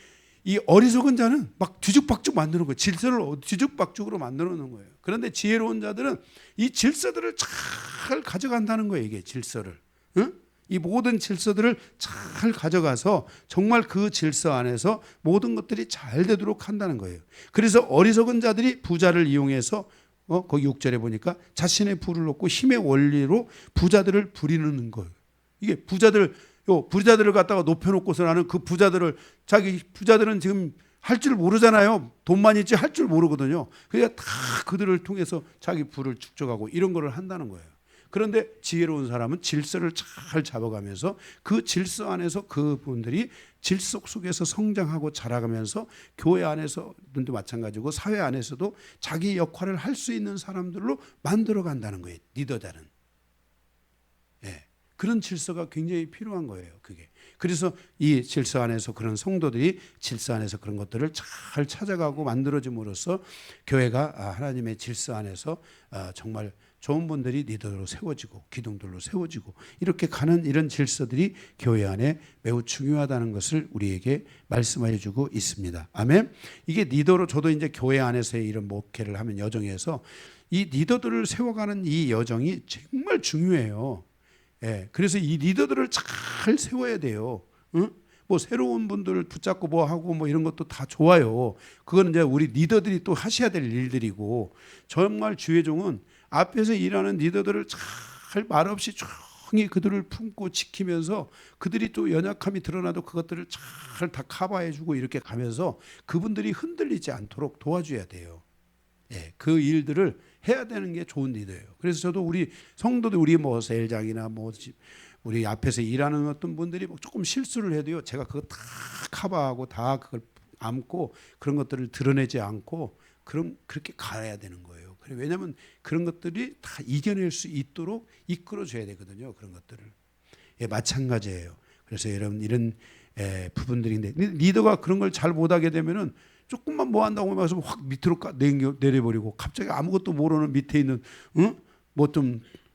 S1: 어리석은 자는 막 뒤죽박죽 만드는 거예요. 질서를 뒤죽박죽으로 만들어 놓는 거예요. 그런데 지혜로운 자들은 이 질서들을 잘 가져간다는 거예요. 이게 질서를. 응? 이 모든 질서들을 잘 가져가서 정말 그 질서 안에서 모든 것들이 잘 되도록 한다는 거예요. 그래서 어리석은 자들이 부자를 이용해서 거기 6절에 보니까 자신의 부를 얻고 힘의 원리로 부자들을 부리는 거예요. 이게 부자들을 갖다가 높여놓고서 나는 그 부자들은 지금 할 줄 모르잖아요. 돈만 있지 할 줄 모르거든요. 그러니까 다 그들을 통해서 자기 부를 축적하고 이런 거를 한다는 거예요. 그런데 지혜로운 사람은 질서를 잘 잡아가면서 그 질서 안에서 그분들이 질서 속에서 성장하고 자라가면서 교회 안에서도 마찬가지고 사회 안에서도 자기 역할을 할 수 있는 사람들로 만들어 간다는 거예요. 리더자는. 예. 그런 질서가 굉장히 필요한 거예요. 그게. 그래서 이 질서 안에서 그런 성도들이 질서 안에서 그런 것들을 잘 찾아가고 만들어짐으로써 교회가 하나님의 질서 안에서 정말 좋은 분들이 리더로 세워지고 기둥들로 세워지고 이렇게 가는 이런 질서들이 교회 안에 매우 중요하다는 것을 우리에게 말씀해 주고 있습니다. 아멘. 이게 리더로 저도 이제 교회 안에서의 이런 목회를 하면 여정에서 이 리더들을 세워가는 이 여정이 정말 중요해요. 예, 그래서 이 리더들을 잘 세워야 돼요. 응? 뭐 새로운 분들을 붙잡고 뭐 하고 뭐 이런 것도 다 좋아요. 그거는 이제 우리 리더들이 또 하셔야 될 일들이고, 정말 주의 종은 앞에서 일하는 리더들을 잘 말없이 조용히 그들을 품고 지키면서 그들이 또 연약함이 드러나도 그것들을 잘 다 커버해주고 이렇게 가면서 그분들이 흔들리지 않도록 도와줘야 돼요. 예, 그 일들을 해야 되는 게 좋은 리더예요. 그래서 저도 우리 성도들, 우리 뭐 세일장이나 뭐 우리 앞에서 일하는 어떤 분들이 뭐 조금 실수를 해도요, 제가 그거 다 커버하고 다 그걸 안고 그런 것들을 드러내지 않고 그렇게 가야 되는 거예요. 왜냐하면 그런 것들이 다 이겨낼 수 있도록 이끌어줘야 되거든요. 그런 것들을. 예, 마찬가지예요. 그래서 여러분 이런 부분들인데 리더가 그런 걸 잘 못하게 되면은 조금만 뭐 한다고 해서 확 밑으로 내려버리고 갑자기 아무것도 모르는 밑에 있는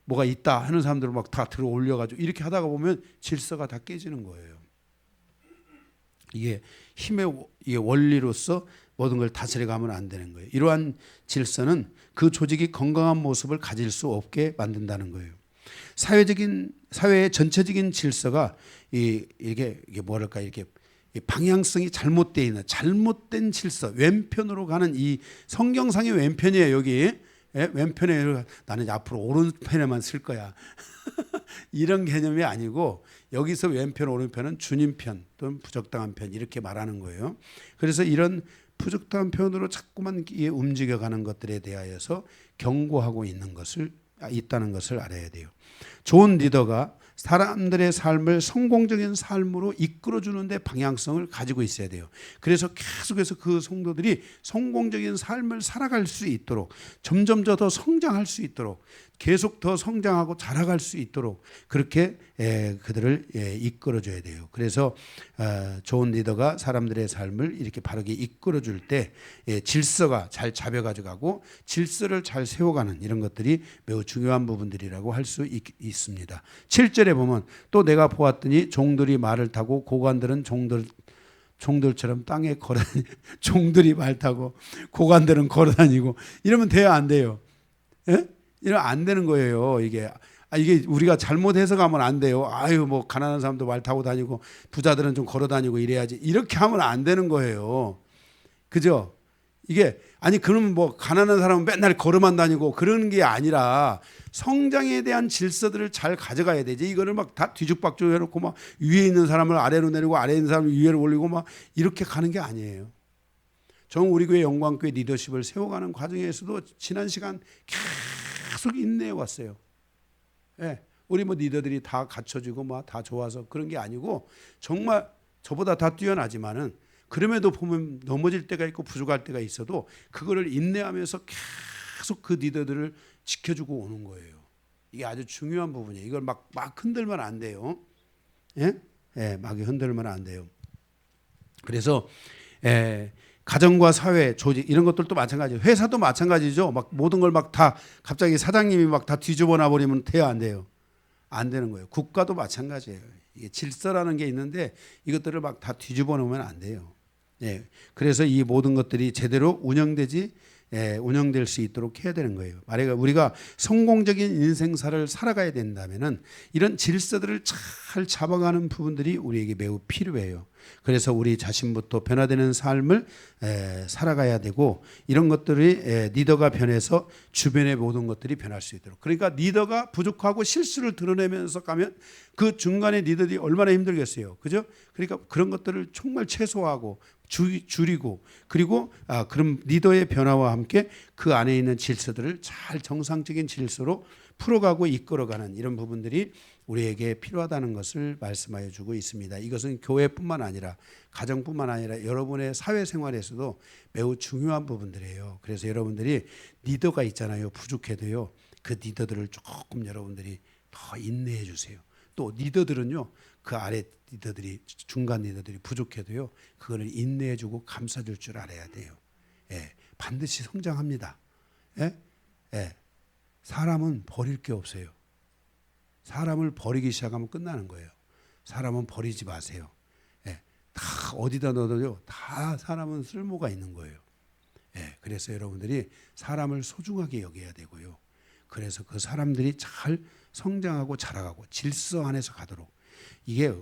S1: 뭐가 있다 하는 사람들을 막 다 들어 올려가지고 이렇게 하다가 보면 질서가 다 깨지는 거예요. 이게 힘의 원리로서 모든 걸 다스려가면 안 되는 거예요. 이러한 질서는 그 조직이 건강한 모습을 가질 수 없게 만든다는 거예요. 사회의 전체적인 질서가 이게 뭐랄까 이렇게 방향성이 잘못된 질서, 왼편으로 가는 이 성경상의 왼편이에요. 여기 예? 왼편에 나는 이제 앞으로 오른편에만 쓸 거야. 이런 개념이 아니고 여기서 왼편 오른편은 주님 편 또는 부적당한 편 이렇게 말하는 거예요. 그래서 이런 부적당한 편으로 자꾸만 움직여가는 것들에 대하여서 경고하고 있다는 것을 알아야 돼요. 좋은 리더가 사람들의 삶을 성공적인 삶으로 이끌어주는데 방향성을 가지고 있어야 돼요. 그래서 계속해서 그 성도들이 성공적인 삶을 살아갈 수 있도록 점점 더 성장할 수 있도록 계속 더 성장하고 자라갈 수 있도록 그렇게 그들을 이끌어줘야 돼요. 그래서 좋은 리더가 사람들의 삶을 이렇게 바르게 이끌어줄 때 질서가 잘 잡혀가지고 가고 질서를 잘 세워가는 이런 것들이 매우 중요한 부분들이라고 할 수 있습니다. 7절에 보면 또 내가 보았더니 종들이 말을 타고 고관들은 종들처럼 땅에 걸어다니고 종들이 말 타고 고관들은 걸어다니고 이러면 돼요, 안 돼요? 예? 이러면 안 되는 거예요. 이게 우리가 잘못 해석하면 안 돼요. 아유 뭐 가난한 사람도 말 타고 다니고 부자들은 좀 걸어 다니고 이래야지. 이렇게 하면 안 되는 거예요. 그죠? 이게 그러면 뭐 가난한 사람은 맨날 걸어만 다니고 그러는 게 아니라 성장에 대한 질서들을 잘 가져가야 되지. 이거를 막 다 뒤죽박죽 해놓고 막 위에 있는 사람을 아래로 내리고 아래에 있는 사람을 위로 올리고 막 이렇게 가는 게 아니에요. 정 우리 교회 영광교회 리더십을 세워가는 과정에서도 지난 시간 계속 인내해 왔어요. 예, 우리 뭐 리더들이 다 갖춰지고 막 다 좋아서 그런 게 아니고 정말 저보다 다 뛰어나지만은 그럼에도 보면 넘어질 때가 있고 부족할 때가 있어도 그거를 인내하면서 계속 그 리더들을 지켜주고 오는 거예요. 이게 아주 중요한 부분이에요. 이걸 막 흔들면 안 돼요. 예? 예, 막 흔들면 안 돼요. 그래서 가정과 사회, 조직 이런 것들도 마찬가지예요. 회사도 마찬가지죠. 막 모든 걸 막 다 갑자기 사장님이 막 다 뒤집어 놔 버리면 돼요, 안 돼요? 안 되는 거예요. 국가도 마찬가지예요. 이게 질서라는 게 있는데 이것들을 막 다 뒤집어 놓으면 안 돼요. 예. 그래서 이 모든 것들이 제대로 운영될 수 있도록 해야 되는 거예요. 말하기가 우리가 성공적인 인생사를 살아가야 된다면은 이런 질서들을 잘 잡아가는 부분들이 우리에게 매우 필요해요. 그래서 우리 자신부터 변화되는 삶을 살아가야 되고 이런 것들이 리더가 변해서 주변의 모든 것들이 변할 수 있도록. 그러니까 리더가 부족하고 실수를 드러내면서 가면 그 중간에 리더들이 얼마나 힘들겠어요. 그죠? 그러니까 그런 것들을 정말 최소화하고 줄이고 그리고 그런 리더의 변화와 함께 그 안에 있는 질서들을 잘 정상적인 질서로 풀어가고 이끌어가는 이런 부분들이 우리에게 필요하다는 것을 말씀하여 주고 있습니다. 이것은 교회뿐만 아니라 가정뿐만 아니라 여러분의 사회생활에서도 매우 중요한 부분들이에요. 그래서 여러분들이 리더가 있잖아요. 부족해도요. 그 리더들을 조금 여러분들이 더 인내해 주세요. 또 리더들은요. 그 아래 리더들이 중간 리더들이 부족해도요. 그거를 인내해 주고 감싸 줄 줄 알아야 돼요. 예, 반드시 성장합니다. 예? 예. 사람은 버릴 게 없어요. 사람을 버리기 시작하면 끝나는 거예요. 사람은 버리지 마세요. 예, 다 어디다 넣어도요. 다 사람은 쓸모가 있는 거예요. 예, 그래서 여러분들이 사람을 소중하게 여겨야 되고요. 그래서 그 사람들이 잘 성장하고 자라가고 질서 안에서 가도록 이게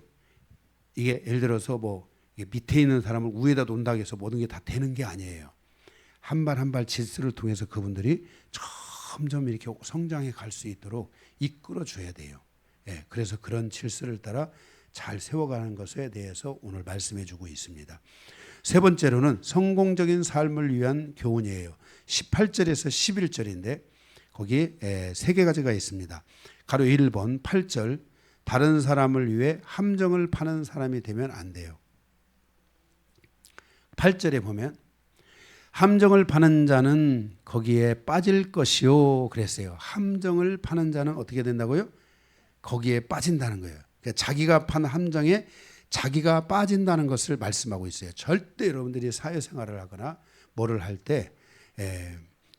S1: 예를 들어서 뭐 밑에 있는 사람을 위에다 놓는다고 해서 모든 게 다 되는 게 아니에요. 한 발 한 발 질서를 통해서 그분들이 점점 이렇게 성장해 갈 수 있도록 이끌어 줘야 돼요. 예, 그래서 그런 질서를 따라 잘 세워가는 것에 대해서 오늘 말씀해 주고 있습니다. 세 번째로는 성공적인 삶을 위한 교훈이에요. 18절에서 11절인데 거기에 세 가지가 있습니다. 가로 1번 8절 다른 사람을 위해 함정을 파는 사람이 되면 안 돼요. 8절에 보면 함정을 파는 자는 거기에 빠질 것이요 그랬어요. 함정을 파는 자는 어떻게 된다고요? 거기에 빠진다는 거예요. 그러니까 자기가 판 함정에 자기가 빠진다는 것을 말씀하고 있어요. 절대 여러분들이 사회생활을 하거나 뭐를 할 때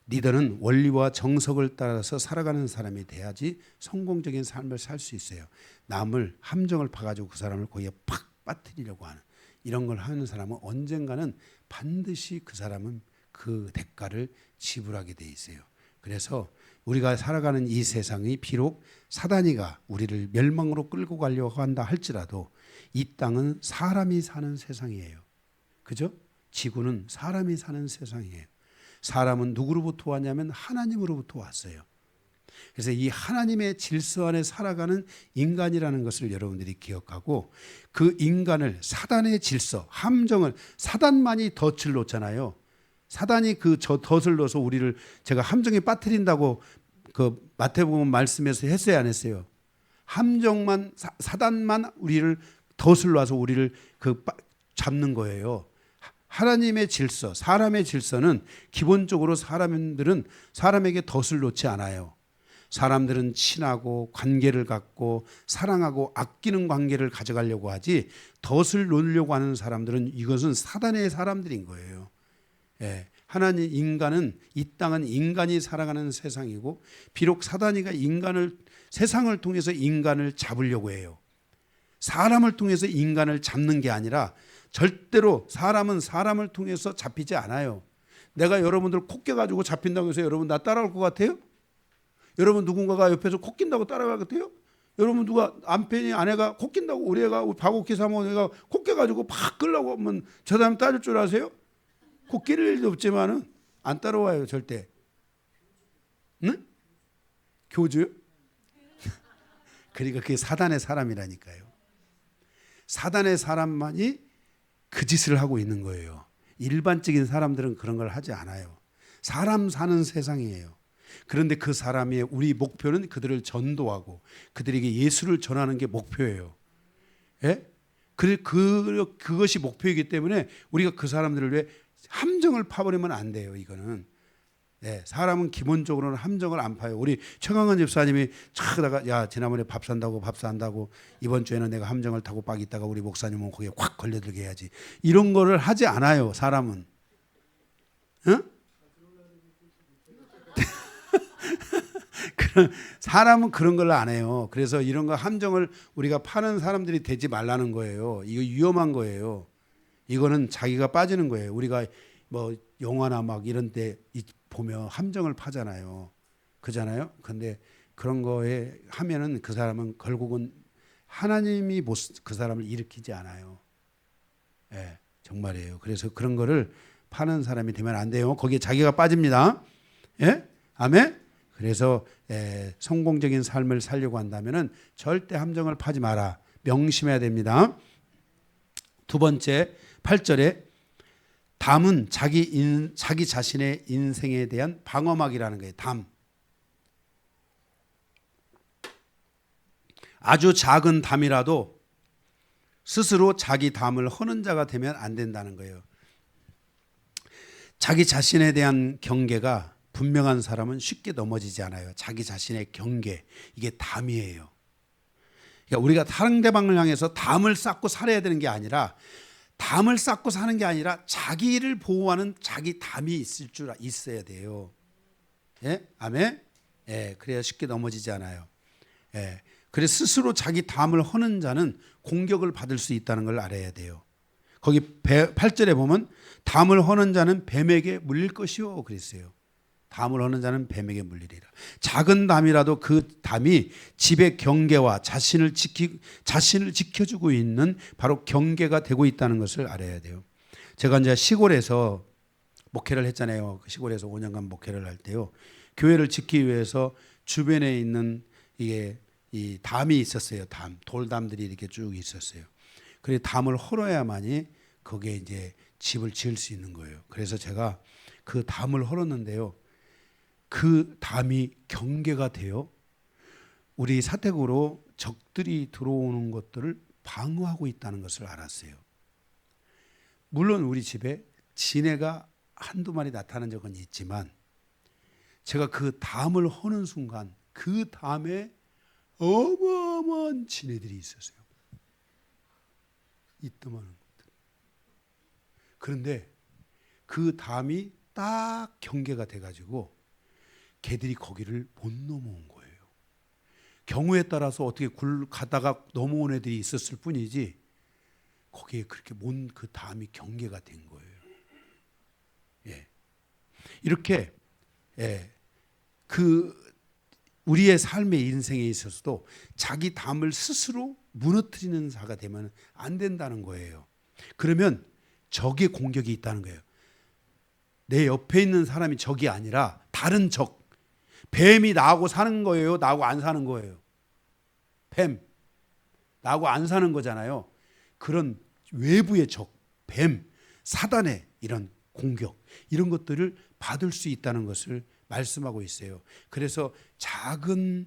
S1: 리더는 원리와 정석을 따라서 살아가는 사람이 돼야지 성공적인 삶을 살 수 있어요. 남을 함정을 파가지고 그 사람을 거기에 팍 빠뜨리려고 하는 이런 걸 하는 사람은 언젠가는 반드시 그 사람은 그 대가를 지불하게 돼 있어요. 그래서 우리가 살아가는 이 세상이 비록 사단이가 우리를 멸망으로 끌고 가려고 한다 할지라도 이 땅은 사람이 사는 세상이에요. 그죠? 지구는 사람이 사는 세상이에요. 사람은 누구로부터 왔냐면 하나님으로부터 왔어요. 그래서 이 하나님의 질서 안에 살아가는 인간이라는 것을 여러분들이 기억하고, 그 인간을 사단의 질서, 함정을, 사단만이 덫을 놓잖아요. 사단이 그 덫을 넣어서 우리를, 제가 함정에 빠뜨린다고 그 마태복음 말씀에서 했어요, 안 했어요? 함정만, 사단만 우리를 덫을 놔서 우리를 잡는 거예요. 하나님의 질서, 사람의 질서는 기본적으로 사람에게 덫을 놓지 않아요. 사람들은 친하고 관계를 갖고 사랑하고 아끼는 관계를 가져가려고 하지, 덫을 놓으려고 하는 사람들은 이것은 사단의 사람들인 거예요. 예, 하나님, 인간은, 이 땅은 인간이 살아가는 세상이고, 비록 사단이가 세상을 통해서 인간을 잡으려고 해요. 사람을 통해서 인간을 잡는 게 아니라 절대로 사람은 사람을 통해서 잡히지 않아요. 내가 여러분들 코 껴가지고 잡힌다고 해서 여러분 나 따라올 것 같아요? 여러분 누군가가 옆에서 코 낀다고 따라갈 것 같아요? 여러분 누가 남편이 아내가 코 낀다고, 우리 애가 박옥희 사모님가 코 껴가지고 팍 끌려고 하면 저 사람 따를 줄 아세요? 코 끼를 일도 없지만은 안 따라와요, 절대. 응? 교주요? 그러니까 그게 사단의 사람이라니까요. 사단의 사람만이 그 짓을 하고 있는 거예요. 일반적인 사람들은 그런 걸 하지 않아요. 사람 사는 세상이에요. 그런데 그 사람의, 우리 목표는 그들을 전도하고 그들에게 예수를 전하는 게 목표예요. 예? 그것이 목표이기 때문에 우리가 그 사람들을 위해 함정을 파버리면 안 돼요. 이거는. 네, 사람은 기본적으로는 함정을 안 파요. 우리 최강원 집사님이 차다가, 야, 지난번에 밥 산다고 이번 주에는 내가 함정을 타고 빡 있다가 우리 목사님은 거기에 확 걸려들게 해야지, 이런 거를 하지 않아요. 사람은. 응? 사람은 그런 걸 안 해요. 그래서 이런 거 함정을 우리가 파는 사람들이 되지 말라는 거예요. 이거 위험한 거예요. 이거는 자기가 빠지는 거예요. 우리가 뭐 영화나 막 이런 데 보면 함정을 파잖아요. 그잖아요. 근데 그런 거에 하면은 그 사람은 결국은 하나님이 그 사람을 일으키지 않아요. 예, 정말이에요. 그래서 그런 거를 파는 사람이 되면 안 돼요. 거기에 자기가 빠집니다. 예? 아멘? 그래서 성공적인 삶을 살려고 한다면은 절대 함정을 파지 마라. 명심해야 됩니다. 두 번째, 8절에 담은 자기 자신의 인생에 대한 방어막이라는 거예요. 담. 아주 작은 담이라도 스스로 자기 담을 허는 자가 되면 안 된다는 거예요. 자기 자신에 대한 경계가 분명한 사람은 쉽게 넘어지지 않아요. 자기 자신의 경계, 이게 담이에요. 그러니까 우리가 상대방을 향해서 담을 쌓고 살아야 되는 게 아니라, 담을 쌓고 사는 게 아니라 자기를 보호하는 자기 담이 있어야 돼요. 예? 아멘? 예, 그래야 쉽게 넘어지지 않아요. 예. 그래서 스스로 자기 담을 허는 자는 공격을 받을 수 있다는 걸 알아야 돼요. 거기 8절에 보면 담을 허는 자는 뱀에게 물릴 것이요 그랬어요. 담을 허는 자는 뱀에게 물리리라. 작은 담이라도 그 담이 집의 경계와 자신을 지켜주고 있는 바로 경계가 되고 있다는 것을 알아야 돼요. 제가 이제 시골에서 목회를 했잖아요. 그 시골에서 5년간 목회를 할 때요, 교회를 짓기 위해서 주변에 있는 이 담이 있었어요. 돌담들이 이렇게 쭉 있었어요. 그래서 담을 헐어야만이 거기에 이제 집을 지을 수 있는 거예요. 그래서 제가 그 담을 헐었는데요, 그 담이 경계가 돼요. 우리 사택으로 적들이 들어오는 것들을 방어하고 있다는 것을 알았어요. 물론 우리 집에 지네가 한두 마리 나타난 적은 있지만, 제가 그 담을 허는 순간 그 담에 어마어마한 지네들이 있었어요. 이따만한 것들. 그런데 그 담이 딱 경계가 돼가지고 개들이 거기를 못 넘어온 거예요. 경우에 따라서 어떻게 가다가 넘어온 애들이 있었을 뿐이지, 거기에 그렇게 그 담이 경계가 된 거예요. 예. 이렇게, 예, 우리의 삶의 인생에 있어서도 자기 담을 스스로 무너뜨리는 자가 되면 안 된다는 거예요. 그러면 적의 공격이 있다는 거예요. 내 옆에 있는 사람이 적이 아니라 다른 적. 뱀이 나하고 사는 거예요? 나하고 안 사는 거예요? 뱀. 나하고 안 사는 거잖아요. 그런 외부의 적, 뱀, 사단의 이런 공격, 이런 것들을 받을 수 있다는 것을 말씀하고 있어요. 그래서 작은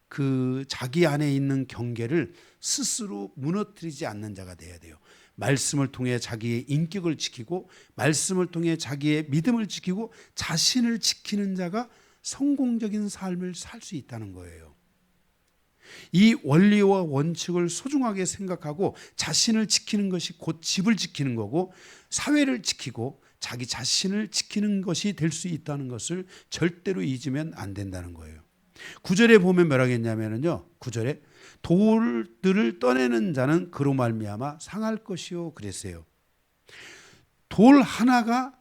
S1: 그 자기 안에 있는 경계를 스스로 무너뜨리지 않는 자가 돼야 돼요. 말씀을 통해 자기의 인격을 지키고, 말씀을 통해 자기의 믿음을 지키고, 자신을 지키는 자가 성공적인 삶을 살 수 있다는 거예요. 이 원리와 원칙을 소중하게 생각하고 자신을 지키는 것이 곧 집을 지키는 거고, 사회를 지키고 자기 자신을 지키는 것이 될 수 있다는 것을 절대로 잊으면 안 된다는 거예요. 9절에 보면 뭐라고 했냐면요, 9절에 돌들을 떠내는 자는 그로 말미암아 상할 것이요 그랬어요. 돌 하나가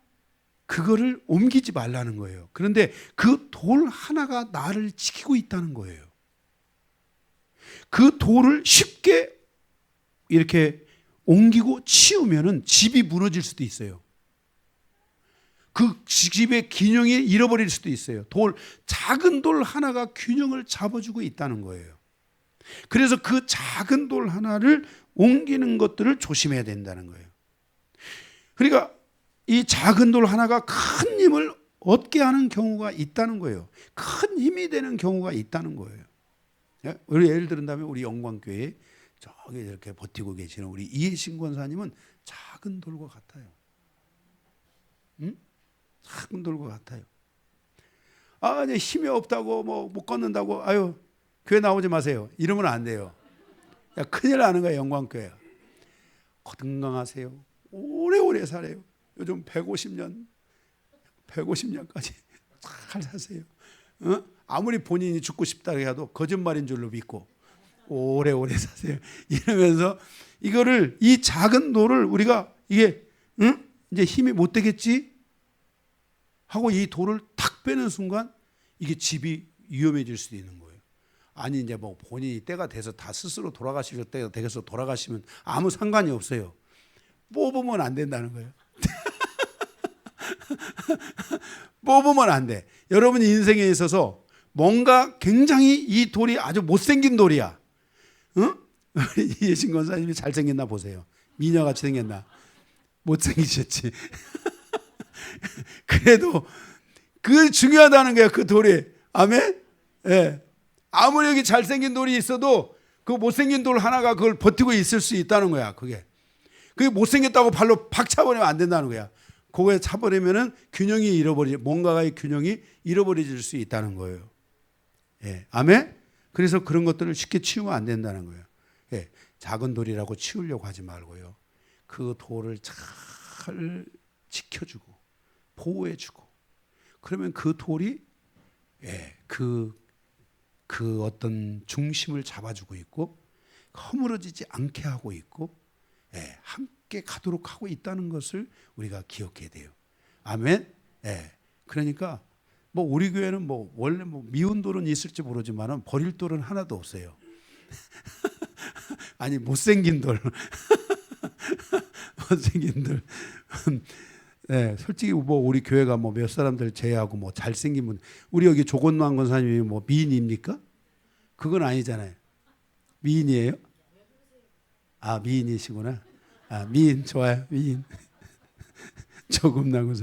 S1: 그거를 옮기지 말라는 거예요. 그런데 그 돌 하나가 나를 지키고 있다는 거예요. 그 돌을 쉽게 이렇게 옮기고 치우면은 집이 무너질 수도 있어요. 그 집의 균형이 잃어버릴 수도 있어요. 작은 돌 하나가 균형을 잡아주고 있다는 거예요. 그래서 그 작은 돌 하나를 옮기는 것들을 조심해야 된다는 거예요. 그러니까 이 작은 돌 하나가 큰 힘을 얻게 하는 경우가 있다는 거예요. 큰 힘이 되는 경우가 있다는 거예요. 우리 예를 들은다면 우리 영광교회 저기 이렇게 버티고 계시는 우리 이해신 권사님은 작은 돌과 같아요. 응? 작은 돌과 같아요. 이제 힘이 없다고 못 걷는다고 아유 교회 나오지 마세요. 이러면 안 돼요. 야, 큰일 나는 거예요. 영광교회. 건강하세요. 오래오래 살아요. 요즘 150년까지 잘 사세요. 아무리 본인이 죽고 싶다 해도 거짓말인 줄로 믿고 오래오래 사세요. 이러면서 이거를, 이 작은 돌을 우리가 이게 이제 힘이 못 되겠지 하고 이 돌을 탁 빼는 순간 이게 집이 위험해질 수도 있는 거예요. 아니 이제 본인이 때가 돼서 다 스스로 돌아가실 때가 돼서 돌아가시면 아무 상관이 없어요. 뽑으면 안 된다는 거예요. 뽑으면 안 돼. 여러분 인생에 있어서 뭔가 굉장히 이 돌이 아주 못생긴 돌이야. 이해신 권사님이 잘생겼나 보세요. 미녀같이 생겼나? 못생기셨지. 그래도 그 중요하다는 거야. 그 돌이. 아멘? 예. 아무리 여기 잘생긴 돌이 있어도 그 못생긴 돌 하나가 그걸 버티고 있을 수 있다는 거야. 그게 못생겼다고 발로 팍 차버리면 안 된다는 거야. 그거에 차버리면은 뭔가의 균형이 잃어버려질 수 있다는 거예요. 예. 아멘? 그래서 그런 것들을 쉽게 치우면 안 된다는 거예요. 예. 작은 돌이라고 치우려고 하지 말고요. 그 돌을 잘 지켜주고 보호해주고, 그러면 그 돌이 그 어떤 중심을 잡아주고 있고 허물어지지 않게 하고 있고 함께 가도록 하고 있다는 것을 우리가 기억해야 돼요. 아멘. 그러니까 우리 교회는 원래 미운 돌은 있을지 모르지만은 버릴 돌은 하나도 없어요. 아니 못생긴 돌, 못생긴 돌. 솔직히 우리 교회가 몇 사람들 제외하고 잘생긴 분, 우리 여기 조건만 권사님이 미인입니까? 그건 아니잖아요. 미인이에요? 아, 미인이시구나. 아, 미인 좋아요. 미인. 조금남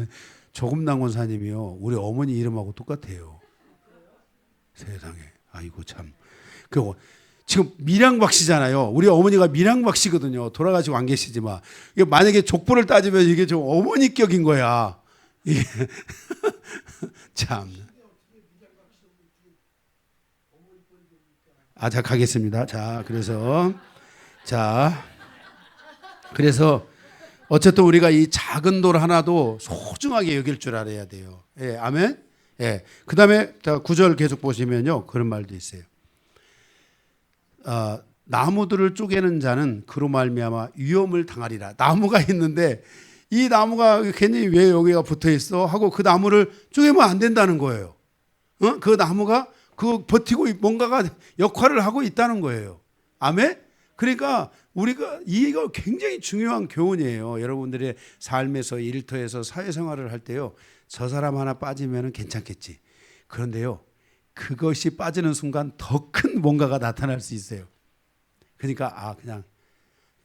S1: 권사님이요. 우리 어머니 이름하고 똑같아요. 세상에. 아이고 참. 그리고 지금 밀양박 씨잖아요. 우리 어머니가 밀양박 씨거든요. 돌아가시고 안 계시지만 이게 만약에 족보를 따지면 이게 좀 어머니격인 거야. 이게 참. 자 가겠습니다. 그래서 어쨌든 우리가 이 작은 돌 하나도 소중하게 여길 줄 알아야 돼요. 예, 아멘. 예. 그다음에 9절 계속 보시면요. 그런 말도 있어요. 나무들을 쪼개는 자는 그로 말미암아 위험을 당하리라. 나무가 있는데 이 나무가 괜히 왜 여기가 붙어 있어 하고 그 나무를 쪼개면 안 된다는 거예요. 그 나무가 버티고 뭔가가 역할을 하고 있다는 거예요. 아멘. 그러니까 우리가 이거 굉장히 중요한 교훈이에요. 여러분들의 삶에서 일터에서 사회생활을 할 때요. 저 사람 하나 빠지면 괜찮겠지. 그런데요, 그것이 빠지는 순간 더 큰 뭔가가 나타날 수 있어요. 그러니까 그냥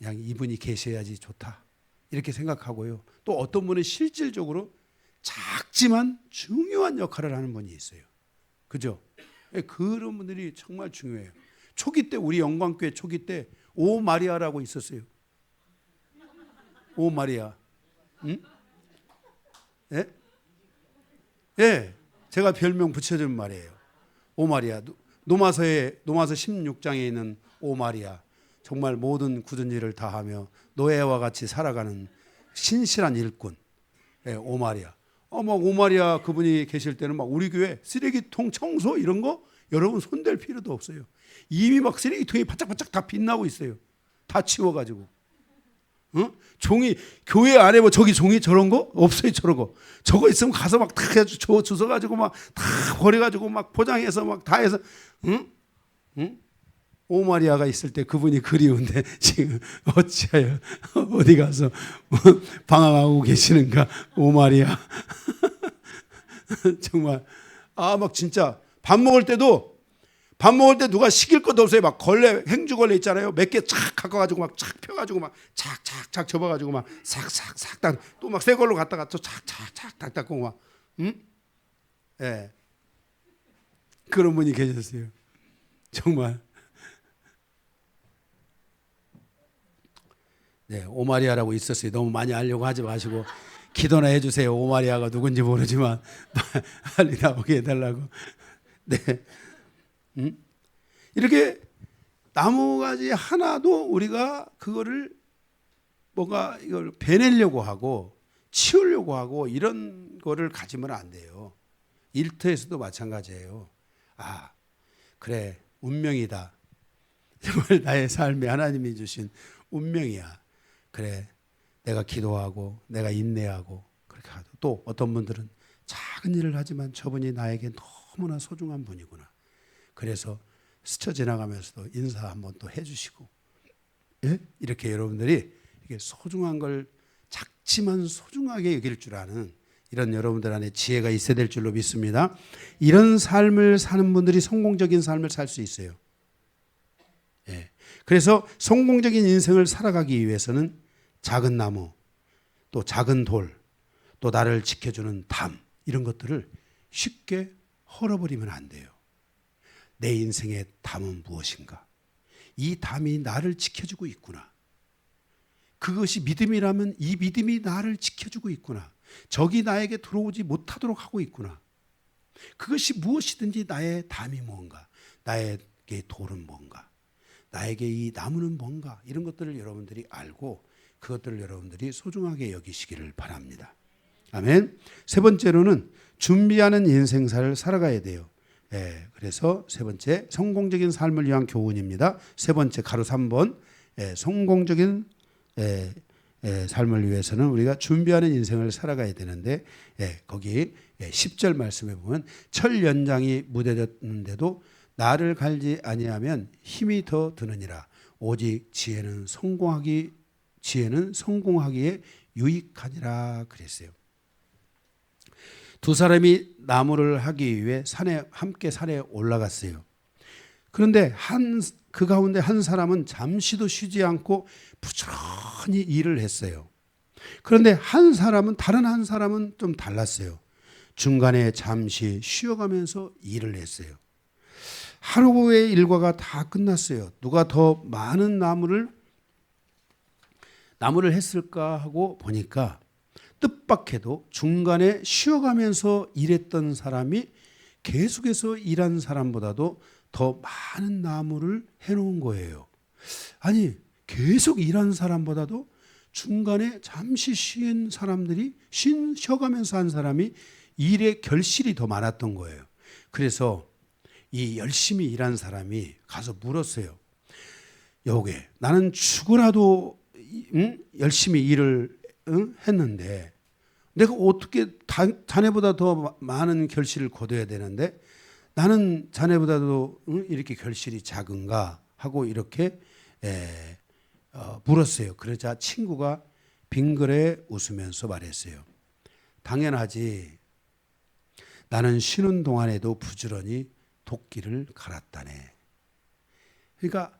S1: 이분이 계셔야지 좋다 이렇게 생각하고요. 또 어떤 분은 실질적으로 작지만 중요한 역할을 하는 분이 있어요. 그죠? 그런 분들이 정말 중요해요. 초기 때 우리 영광교회 초기 때 오 마리아라고 있었어요. 오 마리아. 응? 예? 예. 제가 별명 붙여준 말이에요. 오 마리아. 노마서 16장에 있는 오 마리아. 정말 모든 굳은 일을 다하며 노예와 같이 살아가는 신실한 일꾼. 예, 오 마리아. 막 오 마리아 그분이 계실 때는 막 우리 교회 쓰레기통 청소 이런 거 여러분 손댈 필요도 없어요. 이미 막 쓰레기통이 바짝바짝 다 빛나고 있어요. 다 치워가지고. 종이 교회 안에 뭐 저기 종이 저런 거 없어요. 저런 거 저거 있으면 가서 막 다 주워 가지고 막 다 버려가지고 막 포장해서 막 다 해서 오마리아가 있을 때 그분이 그리운데 지금 어찌하여 어디 가서 방황하고 계시는가 오마리아. 정말 막 진짜 밥 먹을 때 누가 시킬 것도 없어요. 막 걸레 행주걸레 있잖아요. 몇 개 착 갖고 가지고 막 착 펴가지고 막 착착착 접어가지고 막 싹싹싹 또 막 새 걸로 갖다가 또 착착착 딱 닦고 막 예. 그런 분이 계셨어요. 정말. 네, 오마리아라고 있었어요. 너무 많이 알려고 하지 마시고 기도나 해주세요. 오마리아가 누군지 모르지만 빨리 나오게 해달라고. 네. 이렇게 나무가지 하나도 우리가 그거를 뭔가 이걸 베내려고 하고 치우려고 하고 이런 거를 가지면 안 돼요. 일터에서도 마찬가지예요. 그래 운명이다. 정말 나의 삶에 하나님이 주신 운명이야. 그래 내가 기도하고 내가 인내하고 그렇게 하고 또 어떤 분들은 작은 일을 하지만 저분이 나에게 너무나 소중한 분이구나. 그래서 스쳐 지나가면서도 인사 한번 또 해주시고, 예? 이렇게 여러분들이 이게 소중한 걸 작지만 소중하게 여길 줄 아는 이런 여러분들 안에 지혜가 있어야 될 줄로 믿습니다. 이런 삶을 사는 분들이 성공적인 삶을 살 수 있어요. 예. 그래서 성공적인 인생을 살아가기 위해서는 작은 나무, 또 작은 돌, 또 나를 지켜주는 담 이런 것들을 쉽게 헐어버리면 안 돼요. 내 인생의 담은 무엇인가? 이 담이 나를 지켜주고 있구나. 그것이 믿음이라면 이 믿음이 나를 지켜주고 있구나. 적이 나에게 들어오지 못하도록 하고 있구나. 그것이 무엇이든지 나의 담이 뭔가, 나에게 돌은 뭔가, 나에게 이 나무는 뭔가 이런 것들을 여러분들이 알고 그것들을 여러분들이 소중하게 여기시기를 바랍니다. 아멘. 세 번째로는 준비하는 인생사를 살아가야 돼요. 그래서 세 번째 성공적인 삶을 위한 교훈입니다. 세 번째 가로 3번 성공적인 삶을 위해서는 우리가 준비하는 인생을 살아가야 되는데 거기 10절 말씀에 보면 철 연장이 무뎌졌는데도 나를 갈지 아니하면 힘이 더 드느니라. 오직 지혜는 성공하기에 유익하니라 그랬어요. 두 사람이 나무를 하기 위해 함께 산에 올라갔어요. 그런데 그 가운데 한 사람은 잠시도 쉬지 않고 부지런히 일을 했어요. 그런데 다른 한 사람은 좀 달랐어요. 중간에 잠시 쉬어가면서 일을 했어요. 하루의 일과가 다 끝났어요. 누가 더 많은 나무를 했을까 하고 보니까 뜻밖에도 중간에 쉬어가면서 일했던 사람이 계속해서 일한 사람보다도 더 많은 나무를 해놓은 거예요. 아니 계속 일한 사람보다도 중간에 잠시 쉬어가면서 한 사람이 일의 결실이 더 많았던 거예요. 그래서 이 열심히 일한 사람이 가서 물었어요. 여보게 나는 죽으라도 열심히 일을 했는데 내가 어떻게 자네보다 더 많은 결실을 거둬야 되는데 나는 자네보다도 이렇게 결실이 작은가 하고 이렇게 물었어요. 그러자 친구가 빙그레 웃으면서 말했어요. 당연하지. 나는 쉬는 동안에도 부지런히 도끼를 갈았다네. 그러니까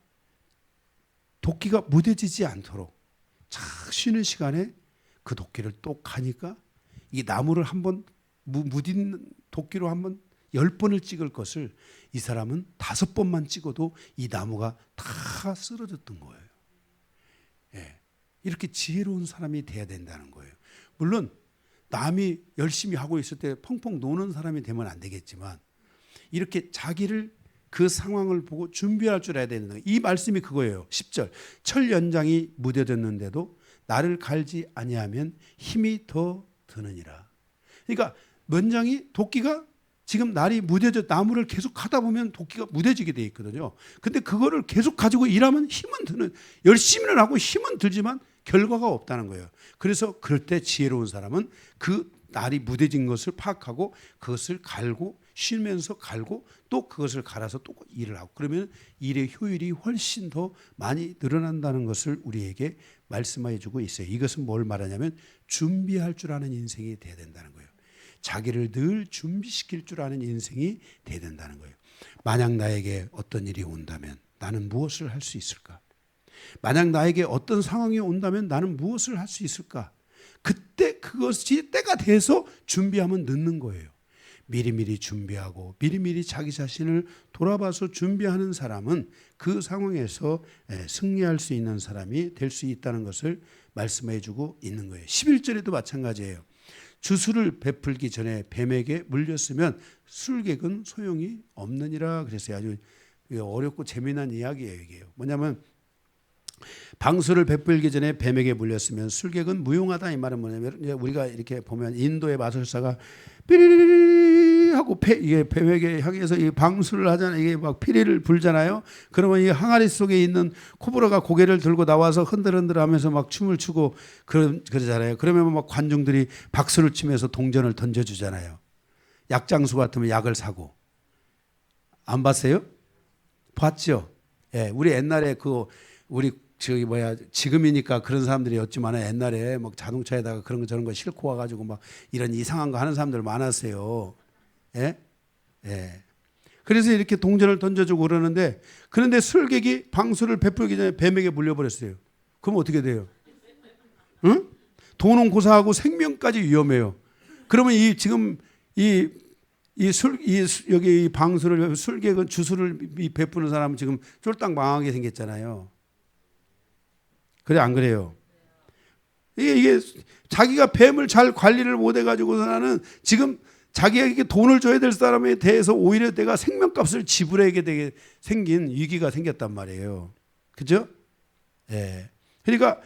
S1: 도끼가 무뎌지지 않도록 착 쉬는 시간에 그 도끼를 또 가니까 이 나무를 한번 무딘 도끼로 한번 10번을 찍을 것을 이 사람은 5번만 찍어도 이 나무가 다 쓰러졌던 거예요. 예. 이렇게 지혜로운 사람이 돼야 된다는 거예요. 물론 남이 열심히 하고 있을 때 펑펑 노는 사람이 되면 안 되겠지만 이렇게 자기를 그 상황을 보고 준비할 줄 알아야 된다. 이 말씀이 그거예요. 10절. 철 연장이 무뎌졌는데도 나를 갈지 아니하면 힘이 더 드느니라. 그러니까 면장이 도끼가 지금 날이 무뎌져 나무를 계속 하다 보면 도끼가 무뎌지게 돼 있거든요. 근데 그거를 계속 가지고 일하면 힘은 드는, 열심히는 하고 힘은 들지만 결과가 없다는 거예요. 그래서 그럴 때 지혜로운 사람은 그 날이 무뎌진 것을 파악하고 그것을 갈고 쉬면서 갈고 또 그것을 갈아서 또 일을 하고 그러면 일의 효율이 훨씬 더 많이 늘어난다는 것을 우리에게 말씀해 주고 있어요. 이것은 뭘 말하냐면 준비할 줄 아는 인생이 돼야 된다는 거예요. 자기를 늘 준비시킬 줄 아는 인생이 돼야 된다는 거예요. 만약 나에게 어떤 일이 온다면 나는 무엇을 할 수 있을까? 만약 나에게 어떤 상황이 온다면 나는 무엇을 할 수 있을까? 그때 그것이 때가 돼서 준비하면 늦는 거예요. 미리미리 준비하고 미리미리 자기 자신을 돌아봐서 준비하는 사람은 그 상황에서 승리할 수 있는 사람이 될 수 있다는 것을 말씀해 주고 있는 거예요. 11절에도 마찬가지예요. 주술을 베풀기 전에 뱀에게 물렸으면 술객은 소용이 없느니라 그랬어요. 아주 어렵고 재미난 이야기예요. 이게요. 뭐냐면 방수를 베풀기 전에 뱀에게 물렸으면 술객은 무용하다. 이 말은 뭐냐면 우리가 이렇게 보면 인도의 마술사가 삐리리리 하고 이게 뱀에게 향해서 이 방수를 하잖아요. 이게 막 피리를 불잖아요. 그러면 이 항아리 속에 있는 코브라가 고개를 들고 나와서 흔들흔들하면서 막 춤을 추고 그러잖아요. 그러면 막 관중들이 박수를 치면서 동전을 던져주잖아요. 약장수 같으면 약을 사고. 안 봤어요? 봤죠. 예, 우리 옛날에 우리 지금이니까 그런 사람들이 었지만 옛날에 막 자동차에다가 그런 거 저런 거 싣고 와가지고 막 이런 이상한 거 하는 사람들 많았어요. 예? 예. 그래서 이렇게 동전을 던져주고 그런데 술객이 방수를 베풀기 전에 뱀에게 물려버렸어요. 그럼 어떻게 돼요? 응? 돈은 고사하고 생명까지 위험해요. 그러면 여기 이 방수를 술객은 주술을 베푸는 사람은 지금 쫄딱 망하게 생겼잖아요. 그래 안 그래요? 이게 자기가 뱀을 잘 관리를 못 해가지고서는 지금 자기에게 돈을 줘야 될 사람에 대해서 오히려 내가 생명값을 지불하게 되게 생긴 위기가 생겼단 말이에요. 그죠? 예. 그러니까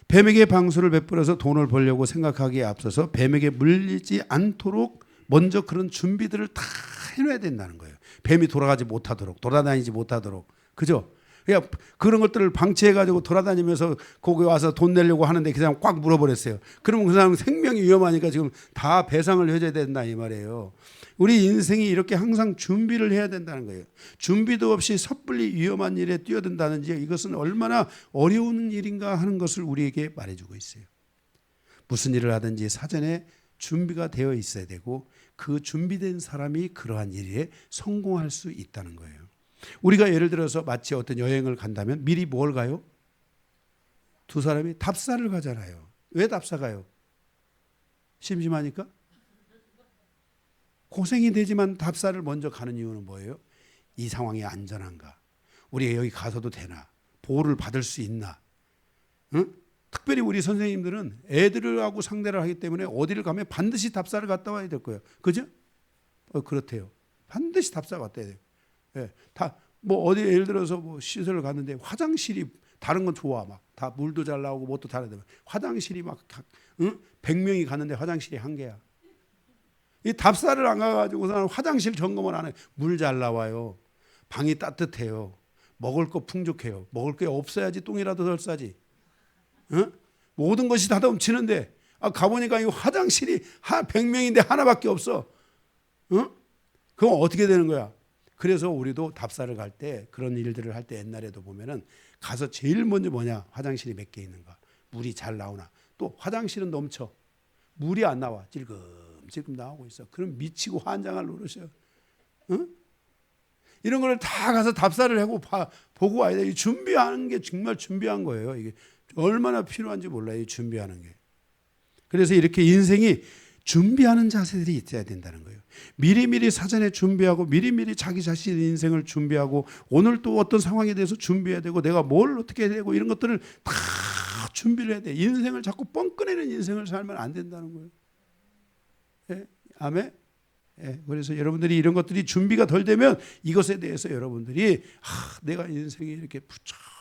S1: 뱀에게 방수를 베풀어서 돈을 벌려고 생각하기에 앞서서 뱀에게 물리지 않도록 먼저 그런 준비들을 다 해놔야 된다는 거예요. 뱀이 돌아다니지 못하도록. 그죠? 그냥 그런 것들을 방치해가지고 돌아다니면서 거기 와서 돈 내려고 하는데 그 사람 꽉 물어버렸어요. 그러면 그 사람은 생명이 위험하니까 지금 다 배상을 해줘야 된다 이 말이에요. 우리 인생이 이렇게 항상 준비를 해야 된다는 거예요. 준비도 없이 섣불리 위험한 일에 뛰어든다든지 이것은 얼마나 어려운 일인가 하는 것을 우리에게 말해주고 있어요. 무슨 일을 하든지 사전에 준비가 되어 있어야 되고 그 준비된 사람이 그러한 일에 성공할 수 있다는 거예요. 우리가 예를 들어서 마치 어떤 여행을 간다면 미리 뭘 가요? 두 사람이 답사를 가잖아요. 왜 답사 가요? 심심하니까? 고생이 되지만 답사를 먼저 가는 이유는 뭐예요? 이 상황이 안전한가? 우리가 여기 가서도 되나? 보호를 받을 수 있나? 응? 특별히 우리 선생님들은 애들하고 상대를 하기 때문에 어디를 가면 반드시 답사를 갔다 와야 될 거예요. 그죠? 그렇대요. 반드시 답사 갔다 와야 돼요. 예, 다 어디 예를 들어서 시설을 갔는데 화장실이 다른 건 좋아 막 다 물도 잘 나오고 뭣도 다른데 화장실이 막 100명이 갔는데 화장실이 한 개야. 이 답사를 안 가가지고서는 화장실 점검을 안 해. 물 잘 나와요. 방이 따뜻해요. 먹을 거 풍족해요. 먹을 게 없어야지 똥이라도 덜 싸지. 모든 것이 다 넘치는데 가보니까 이 화장실이 100명인데 하나밖에 없어. 그럼 어떻게 되는 거야? 그래서 우리도 답사를 갈 때 그런 일들을 할 때 옛날에도 보면은 가서 제일 먼저 뭐냐? 화장실이 몇 개 있는가? 물이 잘 나오나? 또 화장실은 넘쳐. 물이 안 나와. 찔끔 지금 나오고 있어. 그럼 미치고 환장할 노릇이야. 응? 이런 걸 다 가서 답사를 하고 보고 와야 돼. 이 준비하는 게 정말 준비한 거예요. 이게 얼마나 필요한지 몰라요. 이 준비하는 게. 그래서 이렇게 인생이 준비하는 자세들이 있어야 된다는 거예요. 미리미리 사전에 준비하고 미리미리 자기 자신의 인생을 준비하고 오늘 또 어떤 상황에 대해서 준비해야 되고 내가 뭘 어떻게 해야 되고 이런 것들을 다 준비를 해야 돼. 인생을 자꾸 뻥꺼내는 인생을 살면 안 된다는 거예요. 예? 아멘. 예, 그래서 여러분들이 이런 것들이 준비가 덜 되면 이것에 대해서 여러분들이 내가 인생이 이렇게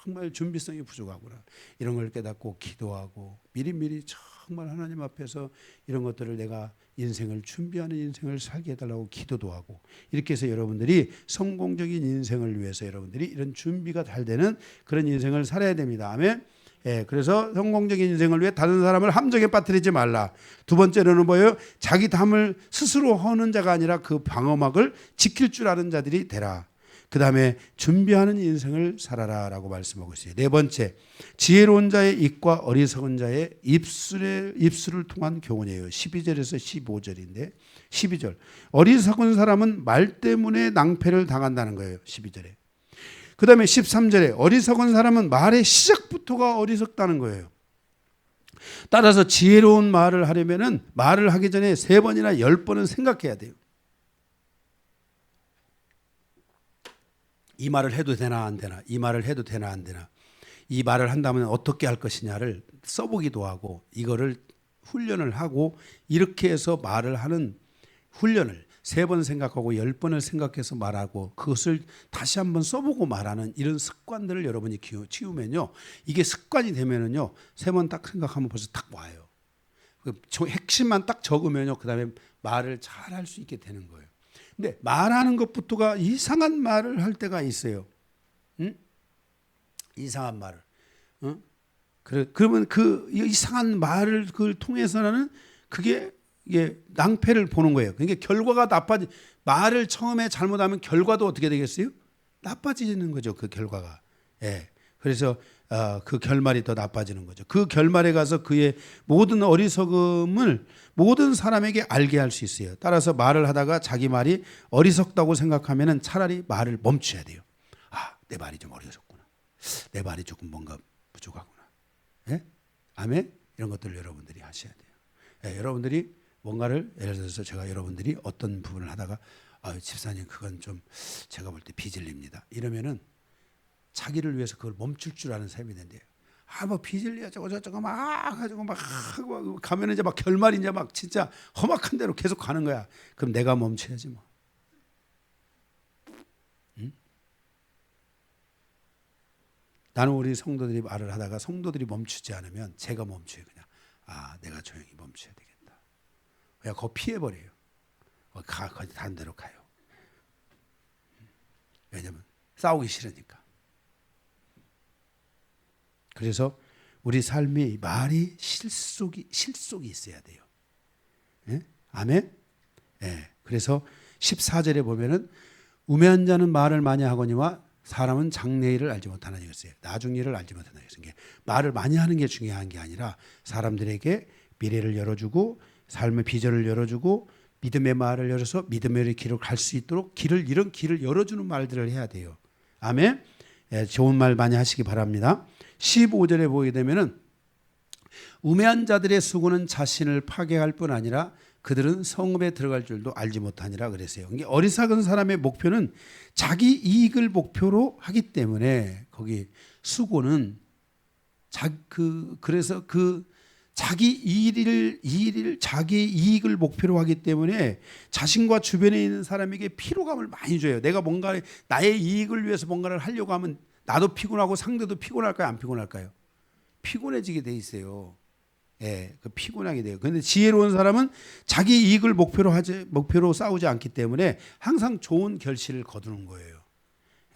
S1: 정말 준비성이 부족하구나 이런 걸 깨닫고 기도하고 미리미리 정말 하나님 앞에서 이런 것들을 내가 인생을 준비하는 인생을 살게 해달라고 기도도 하고 이렇게 해서 여러분들이 성공적인 인생을 위해서 여러분들이 이런 준비가 잘 되는 그런 인생을 살아야 됩니다. 아멘. 예, 그래서 성공적인 인생을 위해 다른 사람을 함정에 빠뜨리지 말라. 두 번째로는 뭐예요? 자기 담을 스스로 허는 자가 아니라 그 방어막을 지킬 줄 아는 자들이 되라. 그 다음에 준비하는 인생을 살아라 라고 말씀하고 있어요. 네 번째, 지혜로운 자의 입과 어리석은 자의 입술을 통한 교훈이에요. 12절에서 15절인데 12절 어리석은 사람은 말 때문에 낭패를 당한다는 거예요. 12절에. 그 다음에 13절에 어리석은 사람은 말의 시작부터가 어리석다는 거예요. 따라서 지혜로운 말을 하려면 말을 하기 전에 3번이나 10번은 생각해야 돼요. 이 말을 해도 되나 안 되나, 이 말을 해도 되나 안 되나, 이 말을 한다면 어떻게 할 것이냐를 써보기도 하고 이거를 훈련을 하고 이렇게 해서 말을 하는 훈련을 3번 생각하고 10번을 생각해서 말하고 그것을 다시 한번 써보고 말하는 이런 습관들을 여러분이 키우면요. 이게 습관이 되면은요. 3번 딱 생각하면 벌써 딱 와요. 핵심만 딱 적으면요. 그 다음에 말을 잘 할 수 있게 되는 거예요. 근데 말하는 것부터가 이상한 말을 할 때가 있어요. 응? 이상한 말을. 응? 그러면 그 이상한 말을 그걸 통해서는 그게 낭패를 보는 거예요. 그러니까 결과가 말을 처음에 잘못하면 결과도 어떻게 되겠어요? 나빠지는 거죠. 그 결과가. 예. 그래서 그 결말이 더 나빠지는 거죠. 그 결말에 가서 그의 모든 어리석음을 모든 사람에게 알게 할 수 있어요. 따라서 말을 하다가 자기 말이 어리석다고 생각하면 차라리 말을 멈춰야 돼요. 내 말이 좀 어리석구나. 내 말이 조금 뭔가 부족하구나. 예? 아멘? 이런 것들을 여러분들이 하셔야 돼요. 예, 여러분들이 뭔가를 예를 들어서 제가 여러분들이 어떤 부분을 하다가 집사님 그건 좀 제가 볼 때 비질립니다. 이러면은 자기를 위해서 그걸 멈출 줄 아는 사람이 된대요. 뭐 비질리야 저거 막 가지고 막 가면은 이제 막 결말이 이제 막 진짜 험악한 대로 계속 가는 거야. 그럼 내가 멈춰야지 뭐. 응? 나는 우리 성도들이 말을 하다가 성도들이 멈추지 않으면 제가 멈춰요 그냥. 내가 조용히 멈춰야 되겠다. 그냥 그거 피해버려요. 거기 다른 데로 가요. 왜냐면 싸우기 싫으니까. 그래서 우리 삶이 말이 실속이 있어야 돼요. 예? 아멘? 예. 그래서 14절에 보면은 우매한 자는 말을 많이 하거니와 사람은 장래 일을 알지 못하는 이것이에요. 나중 일을 알지 못하는 이것은 말을 많이 하는 게 중요한 게 아니라 사람들에게 미래를 열어주고 삶의 비전을 열어주고 믿음의 말을 열어서 믿음의 길을 갈 수 있도록 이런 길을 열어주는 말들을 해야 돼요. 아멘. 예, 좋은 말 많이 하시기 바랍니다. 15절에 보게 되면은 우매한 자들의 수고는 자신을 파괴할 뿐 아니라 그들은 성읍에 들어갈 줄도 알지 못하니라 그랬어요. 그러니까 어리석은 사람의 목표는 자기 이익을 목표로 하기 때문에 거기 수고는 그래서 자기 자기 이익을 목표로 하기 때문에 자신과 주변에 있는 사람에게 피로감을 많이 줘요. 내가 뭔가 나의 이익을 위해서 뭔가를 하려고 하면 나도 피곤하고 상대도 피곤할까요? 안 피곤할까요? 피곤해지게 돼 있어요. 예, 피곤하게 돼요. 그런데 지혜로운 사람은 자기 이익을 목표로 싸우지 않기 때문에 항상 좋은 결실을 거두는 거예요.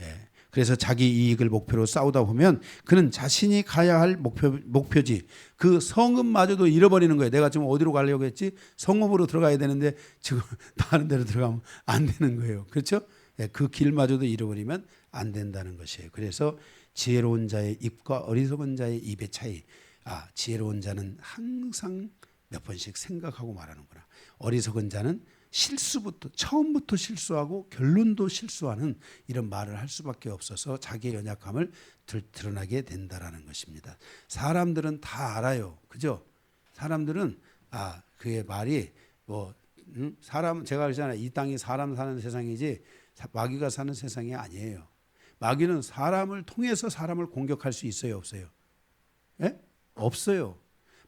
S1: 예. 그래서 자기 이익을 목표로 싸우다 보면 그는 자신이 가야 할 목표지 그 성읍마저도 잃어버리는 거예요. 내가 지금 어디로 가려고 했지? 성읍으로 들어가야 되는데 지금 다른 데로 들어가면 안 되는 거예요. 그렇죠? 예, 그 길마저도 잃어버리면 안 된다는 것이에요. 그래서 지혜로운 자의 입과 어리석은 자의 입의 차이. 지혜로운 자는 항상 몇 번씩 생각하고 말하는구나. 어리석은 자는 처음부터 실수하고 결론도 실수하는 이런 말을 할 수밖에 없어서 자기의 연약함을 드러나게 된다라는 것입니다. 사람들은 다 알아요. 그죠? 사람들은 그의 말이 사람, 제가 그러잖아요. 이 땅이 사람 사는 세상이지 마귀가 사는 세상이 아니에요. 마귀는 사람을 통해서 사람을 공격할 수 있어요, 없어요? 예? 없어요.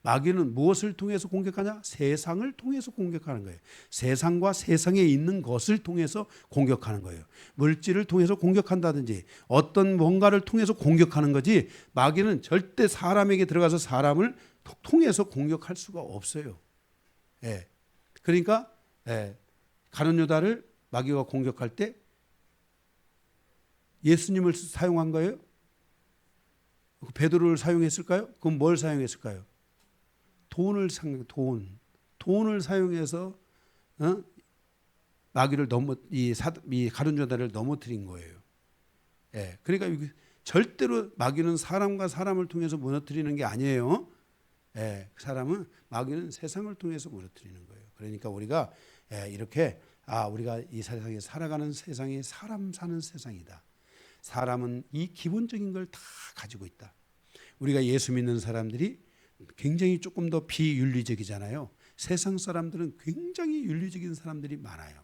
S1: 마귀는 무엇을 통해서 공격하냐? 세상을 통해서 공격하는 거예요. 세상과 세상에 있는 것을 통해서 공격하는 거예요. 물질을 통해서 공격한다든지 어떤 뭔가를 통해서 공격하는 거지, 마귀는 절대 사람에게 들어가서 사람을 통해서 공격할 수가 없어요. 예. 그러니까 가룟 유다를 마귀가 공격할 때 예수님을 사용한 거예요? 베드로를 사용했을까요? 그럼 뭘 사용했을까요? 돈을 사용해서 마귀를 이 가룟 유다를 넘어뜨린 거예요. 예, 그러니까 절대로 마귀는 사람과 사람을 통해서 무너뜨리는 게 아니에요. 예, 마귀는 세상을 통해서 무너뜨리는 거예요. 그러니까 우리가 이렇게 우리가 이 세상에 살아가는 세상이 사람 사는 세상이다. 사람은 이 기본적인 걸 다 가지고 있다. 우리가 예수 믿는 사람들이 굉장히 조금 더 비윤리적이잖아요. 세상 사람들은 굉장히 윤리적인 사람들이 많아요.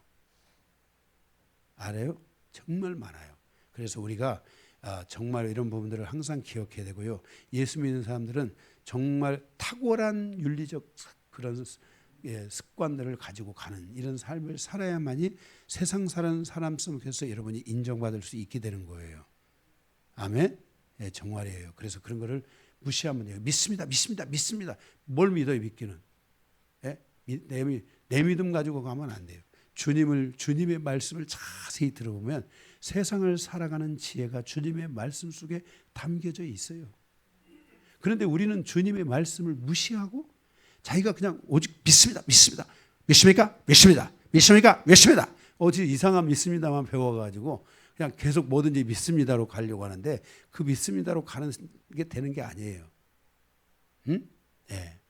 S1: 알아요? 정말 많아요. 그래서 우리가 정말 이런 부분들을 항상 기억해야 되고요. 예수 믿는 사람들은 정말 탁월한 윤리적 그런 습관들을 가지고 가는 이런 삶을 살아야만이 세상 사는 사람 속에서 여러분이 인정받을 수 있게 되는 거예요. 아멘? 예, 정말이에요. 그래서 그런 거를 무시하면 돼요. 믿습니다. 뭘 믿어요, 믿기는? 예? 내 믿음 가지고 가면 안 돼요. 주님의 말씀을 자세히 들어보면 세상을 살아가는 지혜가 주님의 말씀 속에 담겨져 있어요. 그런데 우리는 주님의 말씀을 무시하고 자기가 그냥 오직 믿습니다. 어제 이상한 믿습니다만 배워가지고 그냥 계속 뭐든지 믿습니다로 가려고 하는데 그 믿습니다로 가는 게 되는 게 아니에요. 응? 네.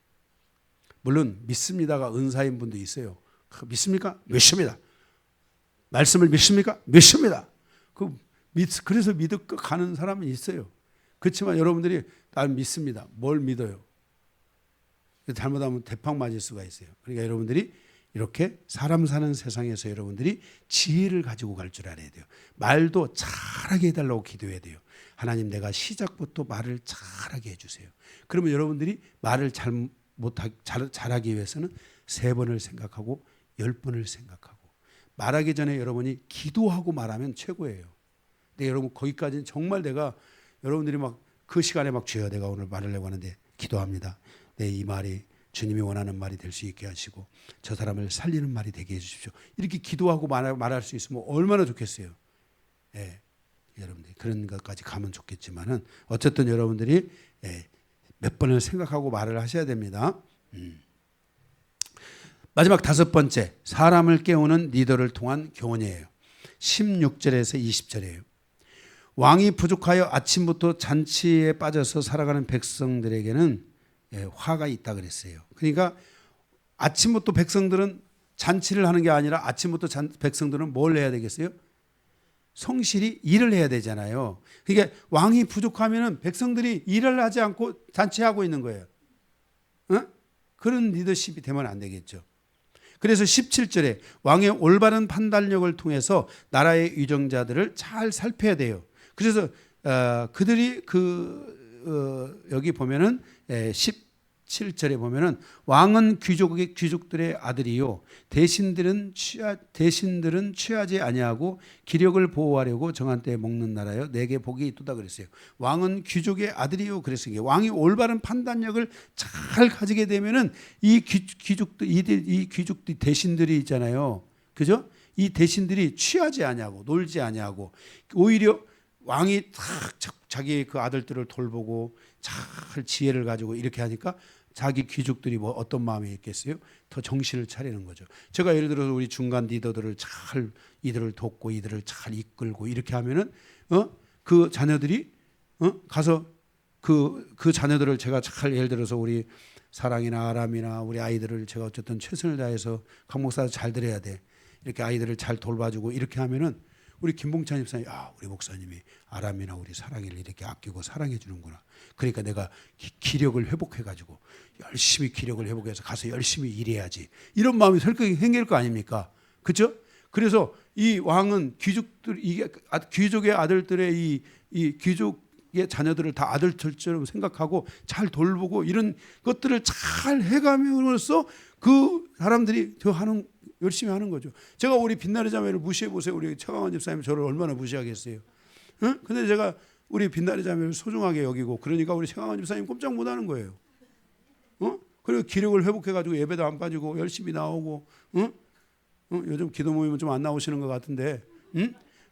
S1: 물론 믿습니다가 은사인 분도 있어요. 믿습니까? 믿습니다. 말씀을 믿습니까? 믿습니다. 그래서 믿고 가는 사람은 있어요. 그렇지만 여러분들이 난 믿습니다. 뭘 믿어요? 잘못하면 대팍 맞을 수가 있어요. 그러니까 여러분들이 이렇게 사람 사는 세상에서 여러분들이 지혜를 가지고 갈 줄 알아야 돼요. 말도 잘하게 해달라고 기도해야 돼요. 하나님, 내가 시작부터 말을 잘하게 해주세요. 그러면 여러분들이 말을 잘하기 위해서는 3번을 생각하고 10번을 생각하고 말하기 전에 여러분이 기도하고 말하면 최고예요. 근데 여러분 거기까지는 정말 여러분들이 막 그 시간에 주여 내가 오늘 말하려고 하는데 기도합니다. 이 말이 주님이 원하는 말이 될 수 있게 하시고 저 사람을 살리는 말이 되게 해주십시오. 이렇게 기도하고 말할 수 있으면 얼마나 좋겠어요. 예, 여러분들이 그런 것까지 가면 좋겠지만은 어쨌든 여러분들이 몇 번을 생각하고 말을 하셔야 됩니다. 마지막 5번째, 사람을 깨우는 리더를 통한 교훈이에요. 16절에서 20절이에요. 왕이 부족하여 아침부터 잔치에 빠져서 살아가는 백성들에게는 화가 있다 그랬어요. 그러니까 아침부터 백성들은 잔치를 하는 게 아니라 아침부터 백성들은 뭘 해야 되겠어요? 성실히 일을 해야 되잖아요. 그러니까 왕이 부족하면 백성들이 일을 하지 않고 잔치하고 있는 거예요. 그런 리더십이 되면 안 되겠죠. 그래서 17절에 왕의 올바른 판단력을 통해서 나라의 위정자들을 잘 살펴야 돼요. 그래서 그들이 여기 보면은 17절에 보면은 왕은 귀족들의 아들이요 대신들은 취하지 아니하고 기력을 보호하려고 정한 때에 먹는 나라요 내게 복이 있도다 그랬어요. 왕은 귀족의 아들이요 그랬어요. 왕이 올바른 판단력을 잘 가지게 되면은 이 귀족들 대신들이 있잖아요. 그죠? 이 대신들이 취하지 아니하고 놀지 아니하고 오히려 왕이 자기의 그 아들들을 돌보고 잘 지혜를 가지고 이렇게 하니까 자기 귀족들이 어떤 마음이 있겠어요? 더 정신을 차리는 거죠. 제가 예를 들어서 우리 중간 리더들을 잘 이들을 돕고 이들을 잘 이끌고 이렇게 하면은 그 자녀들이 가서 그 자녀들을 제가 잘 예를 들어서 우리 사랑이나 아람이나 우리 아이들을 제가 어쨌든 최선을 다해서 강 목사 잘 들어야 돼. 이렇게 아이들을 잘 돌봐주고 이렇게 하면은 우리 김봉찬 집사님, 우리 목사님이 아람이나 우리 사랑이를 이렇게 아끼고 사랑해 주는구나. 그러니까 내가 기력을 회복해가지고 열심히 기력을 회복해서 가서 열심히 일해야지. 이런 마음이 설득이 생길 거 아닙니까? 그렇죠? 그래서 이 왕은 귀족의 아들들의 이 귀족의 자녀들을 다 아들처럼 생각하고 잘 돌보고 이런 것들을 잘 해감으로써 그 사람들이 더 열심히 하는 거죠. 제가 우리 빛나는 자매를 무시해 보세요. 우리 최강원 집사님 저를 얼마나 무시하겠어요. 응? 근데 제가 우리 빛나는 자매를 소중하게 여기고 그러니까 우리 최강원 집사님 꼼짝 못 하는 거예요. 그리고 기력을 회복해가지고 예배도 안 빠지고 열심히 나오고, 요즘 기도 모임은 좀 안 나오시는 것 같은데,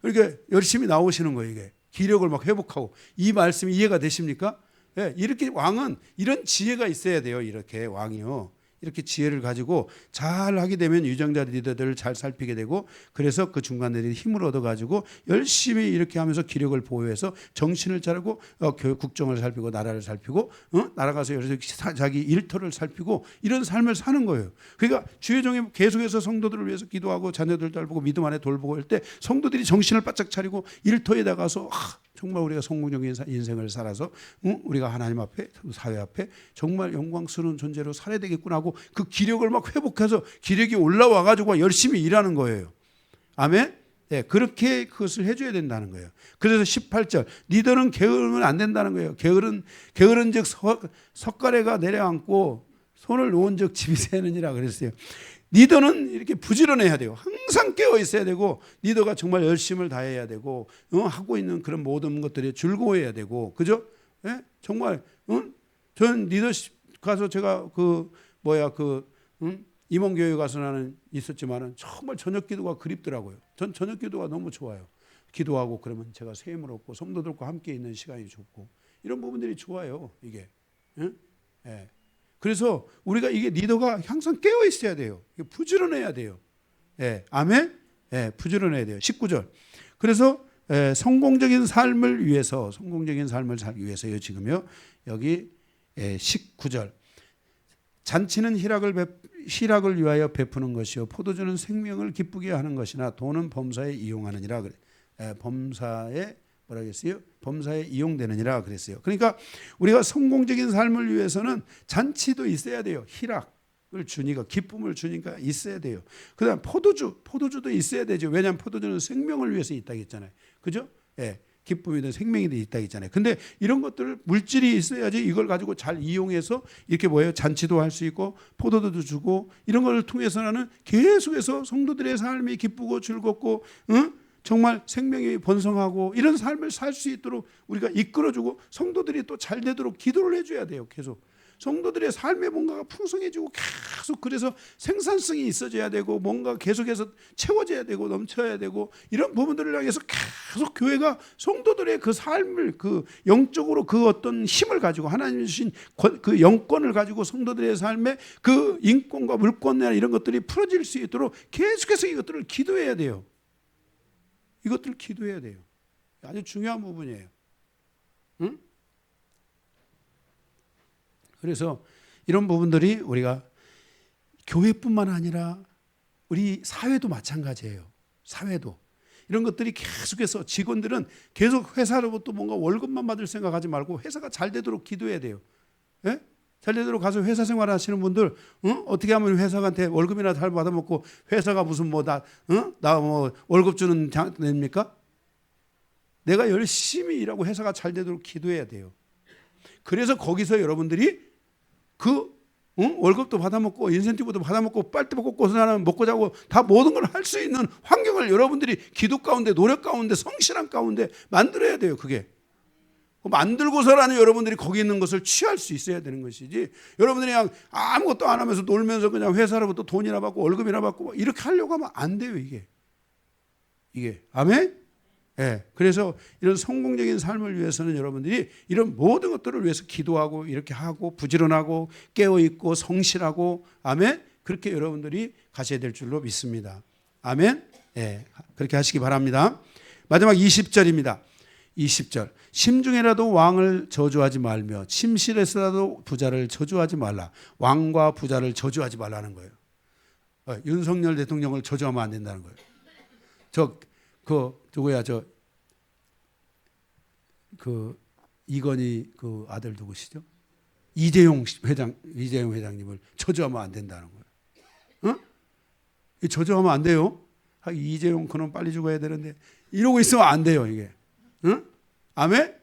S1: 이렇게 열심히 나오시는 거예요. 이게 기력을 막 회복하고. 이 말씀이 이해가 되십니까? 예, 이렇게 왕은 이런 지혜가 있어야 돼요. 이렇게 왕이요. 이렇게 지혜를 가지고 잘 하게 되면 유정자 리더들을 잘 살피게 되고, 그래서 그 중간들이 힘을 얻어가지고 열심히 이렇게 하면서 기력을 보호해서 정신을 차리고 국정을 살피고 나라를 살피고 나라가서 자기 일터를 살피고 이런 삶을 사는 거예요. 그러니까 주의 종이 계속해서 성도들을 위해서 기도하고 자녀들 돌보고 믿음 안에 돌보고 할 때 성도들이 정신을 바짝 차리고 일터에 나가서 정말 우리가 성공적인 인생을 살아서 우리가 하나님 앞에 사회 앞에 정말 영광스러운 존재로 살아야 되겠구나 하고 그 기력을 막 회복해서 기력이 올라와 가지고 열심히 일하는 거예요. 아멘. 네, 그렇게 그것을 해줘야 된다는 거예요. 그래서 18절 리더는 게으르면 안 된다는 거예요. 게으른즉 석가래가 내려앉고 손을 놓은즉 집이 새느니라 그랬어요. 리더는 이렇게 부지런해야 돼요. 항상 깨어 있어야 되고 리더가 정말 열심을 다해야 되고 하고 있는 그런 모든 것들이 즐거워해야 되고, 그죠? 예? 정말 전 리더십 가서 제가 임원교회 가서 나는 있었지만은 정말 저녁 기도가 그립더라고요. 전 저녁 기도가 너무 좋아요. 기도하고 그러면 제가 새 힘을 얻고 성도들과 함께 있는 시간이 좋고 이런 부분들이 좋아요. 이게. 예. 그래서 우리가 이게 리더가 항상 깨어 있어야 돼요. 부지런해야 돼요. 예, 아멘. 예, 부지런해야 돼요. 19절. 그래서 성공적인 삶을 살기 위해서요. 지금요. 여기 19절. 잔치는 희락을 위하여 베푸는 것이요 포도주는 생명을 기쁘게 하는 것이나 돈은 범사에 이용하느니라 그래. 범사에 이용되느니라 그랬어요. 그러니까 우리가 성공적인 삶을 위해서는 잔치도 있어야 돼요. 희락을 주니까, 기쁨을 주니까 있어야 돼요. 그다음 포도주도 있어야 되죠. 왜냐하면 포도주는 생명을 위해서 있다고 했잖아요. 그죠? 예, 기쁨이든 생명이든 있다고 했잖아요. 근데 이런 것들을 물질이 있어야지 이걸 가지고 잘 이용해서 이렇게 잔치도 할 수 있고 포도주도 주고 이런 걸 통해서는 계속해서 성도들의 삶이 기쁘고 즐겁고 정말 생명이 번성하고 이런 삶을 살 수 있도록 우리가 이끌어주고 성도들이 또 잘 되도록 기도를 해줘야 돼요. 계속 성도들의 삶의 뭔가가 풍성해지고 계속 그래서 생산성이 있어져야 되고 뭔가 계속해서 채워져야 되고 넘쳐야 되고 이런 부분들을 향해서 계속 교회가 성도들의 그 삶을 그 영적으로 그 어떤 힘을 가지고 하나님 주신 그 영권을 가지고 성도들의 삶에 그 인권과 물권이나 이런 것들이 풀어질 수 있도록 계속해서 이것들을 기도해야 돼요. 이것들 기도해야 돼요. 아주 중요한 부분이에요. 응? 그래서 이런 부분들이 우리가 교회뿐만 아니라 우리 사회도 마찬가지예요. 사회도. 이런 것들이 계속해서 직원들은 계속 회사로부터 뭔가 월급만 받을 생각하지 말고 회사가 잘 되도록 기도해야 돼요. 예? 잘 되도록 가서 회사 생활 하시는 분들 어떻게 하면 회사한테 월급이나 잘 받아먹고 회사가 무슨 나 월급 주는 됩니까? 내가 열심히 일하고 회사가 잘 되도록 기도해야 돼요. 그래서 거기서 여러분들이 월급도 받아먹고 인센티브도 받아먹고 빨대 벗고 고생하면 먹고 자고 다 모든 걸 할 수 있는 환경을 여러분들이 기도 가운데 노력 가운데 성실한 가운데 만들어야 돼요. 그게. 만들고서라는 여러분들이 거기 있는 것을 취할 수 있어야 되는 것이지 여러분들이 그냥 아무것도 안 하면서 놀면서 그냥 회사로부터 돈이나 받고 월급이나 받고 이렇게 하려고 하면 안 돼요. 이게 아멘? 예. 그래서 이런 성공적인 삶을 위해서는 여러분들이 이런 모든 것들을 위해서 기도하고 이렇게 하고 부지런하고 깨어있고 성실하고 아멘? 그렇게 여러분들이 가셔야 될 줄로 믿습니다. 아멘? 예. 그렇게 하시기 바랍니다. 마지막 20절입니다. 20절 심중에라도 왕을 저주하지 말며 침실에서라도 부자를 저주하지 말라. 왕과 부자를 저주하지 말라는 거예요. 윤석열 대통령을 저주하면 안 된다는 거예요. 누구야 이건희 그 아들 누구시죠? 이재용 회장님을 저주하면 안 된다는 거예요. 저주하면 안 돼요. 이재용 그놈 빨리 죽어야 되는데 이러고 있으면 안 돼요 이게. 아멘?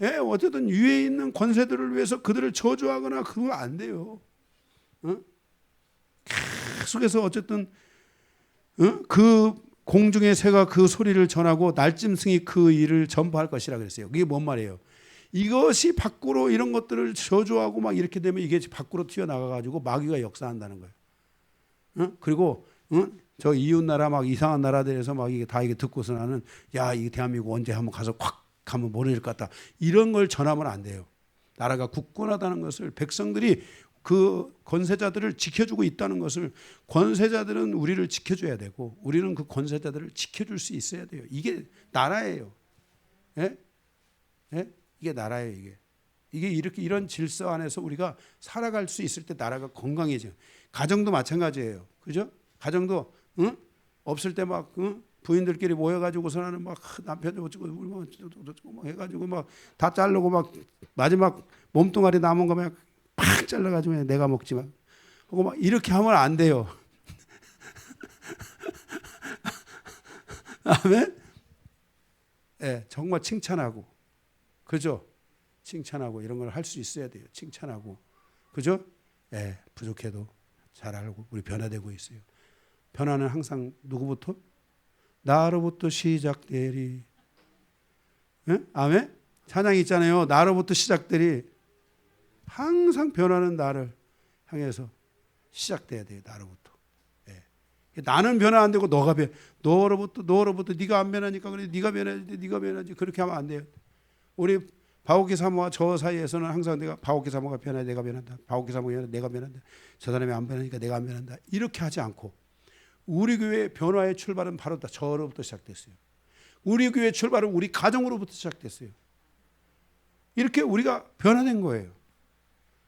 S1: 예, 어쨌든 위에 있는 권세들을 위해서 그들을 저주하거나 그거 안 돼요. 계속해서 어쨌든 그 공중의 새가 그 소리를 전하고 날짐승이 그 일을 전파할 것이라 그랬어요. 그게 뭔 말이에요? 이것이 밖으로 이런 것들을 저주하고 막 이렇게 되면 이게 밖으로 튀어나가 가지고 마귀가 역사한다는 거예요. 그리고 저 이웃 나라 막 이상한 나라들에서 막 이게 다 이게 듣고서 나는 야, 이 대한민국 언제 한번 가서 콱 가면 모를 것 같다. 이런 걸 전하면 안 돼요. 나라가 굳건하다는 것을 백성들이 그 권세자들을 지켜주고 있다는 것을 권세자들은 우리를 지켜줘야 되고 우리는 그 권세자들을 지켜줄 수 있어야 돼요. 이게 나라예요. 예? 예? 이게 나라예요. 이게 이렇게 이런 질서 안에서 우리가 살아갈 수 있을 때 나라가 건강해져요. 가정도 마찬가지예요. 그죠? 가정도 없을 때 막 부인들끼리 모여가지고서는 막 남편이 어쩌고 막 해가지고 막 다 자르고 막 마지막 몸뚱아리 남은 거면 팍 잘라가지고 내가 먹지 막 하고 막 이렇게 하면 안 돼요. 아멘. 예, 정말 칭찬하고, 그죠? 칭찬하고 이런 걸 할 수 있어야 돼요. 칭찬하고, 그죠? 예, 부족해도 잘 알고 우리 변화되고 있어요. 변화는 항상 누구부터? 나로부터 시작되리. 예? 아멘? 찬양이 있잖아요. 나로부터 시작되리. 항상 변화는 나를 향해서 시작돼야 돼요. 나로부터. 예. 나는 변화 안 되고 너가 변. 너로부터 네가 안 변하니까 그래. 네가 변해야지. 네가 변하지. 그렇게 하면 안 돼요. 우리 바오키 사모와 저 사이에서는 항상 내가 바오키 사모가 변해 내가 변한다. 바오키 사모가 변해 내가 변한다. 저 사람이 안 변하니까 내가 안 변한다. 이렇게 하지 않고 우리 교회의 변화의 출발은 바로 저로부터 시작됐어요. 우리 교회의 출발은 우리 가정으로부터 시작됐어요. 이렇게 우리가 변화된 거예요.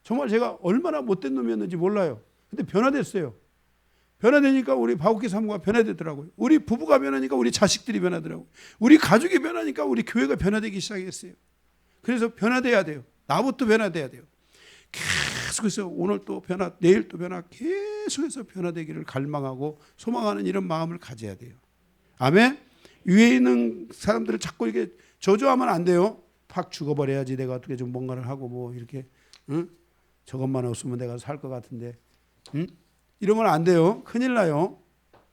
S1: 정말 제가 얼마나 못된 놈이었는지 몰라요. 근데 변화됐어요. 변화되니까 우리 바오키 사모가 변화되더라고요. 우리 부부가 변하니까 우리 자식들이 변하더라고요. 우리 가족이 변하니까 우리 교회가 변화되기 시작했어요. 그래서 변화돼야 돼요. 나부터 변화돼야 돼요. 계속해서 오늘 또 변화, 내일 또 변화, 계속해서 변화되기를 갈망하고 소망하는 이런 마음을 가져야 돼요. 아멘. 위에 있는 사람들을 자꾸 이렇게 저주하면 안 돼요. 팍 죽어버려야지 내가 어떻게 좀 뭔가를 하고 뭐 이렇게 저것만 없으면 내가 살 것 같은데 이러면 안 돼요. 큰일 나요.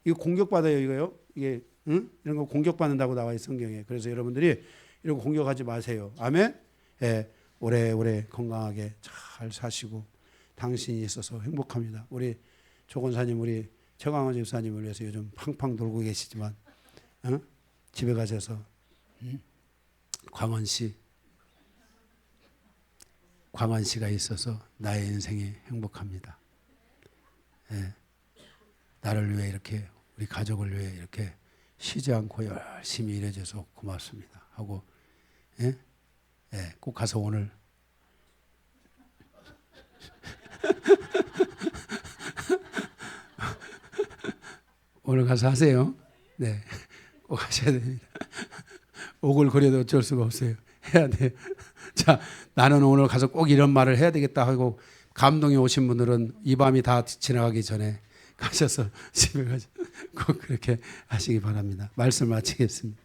S1: 이거 공격받아요. 이거요. 이게 이런 거 공격받는다고 나와 있어요. 성경에. 그래서 여러분들이 이런 거 공격하지 마세요. 아멘. 예, 오래오래 건강하게 잘 사시고 당신이 있어서 행복합니다. 우리 조건사님, 우리 최강원 집사님을 위해서 요즘 팡팡 돌고 계시지만 집에 가셔서 광원 씨가 있어서 나의 인생이 행복합니다. 예, 나를 위해 이렇게 우리 가족을 위해 이렇게 쉬지 않고 열심히 일해줘서 고맙습니다 하고 예? 예, 꼭 가서 오늘 오늘 가서 하세요. 네, 꼭 하셔야 됩니다. 오글거려도 어쩔 수가 없어요. 해야 돼요. 자, 나는 오늘 가서 꼭 이런 말을 해야 되겠다 하고 감동이 오신 분들은 이 밤이 다 지나가기 전에 가셔서 집에 가서 꼭 그렇게 하시기 바랍니다. 말씀 마치겠습니다.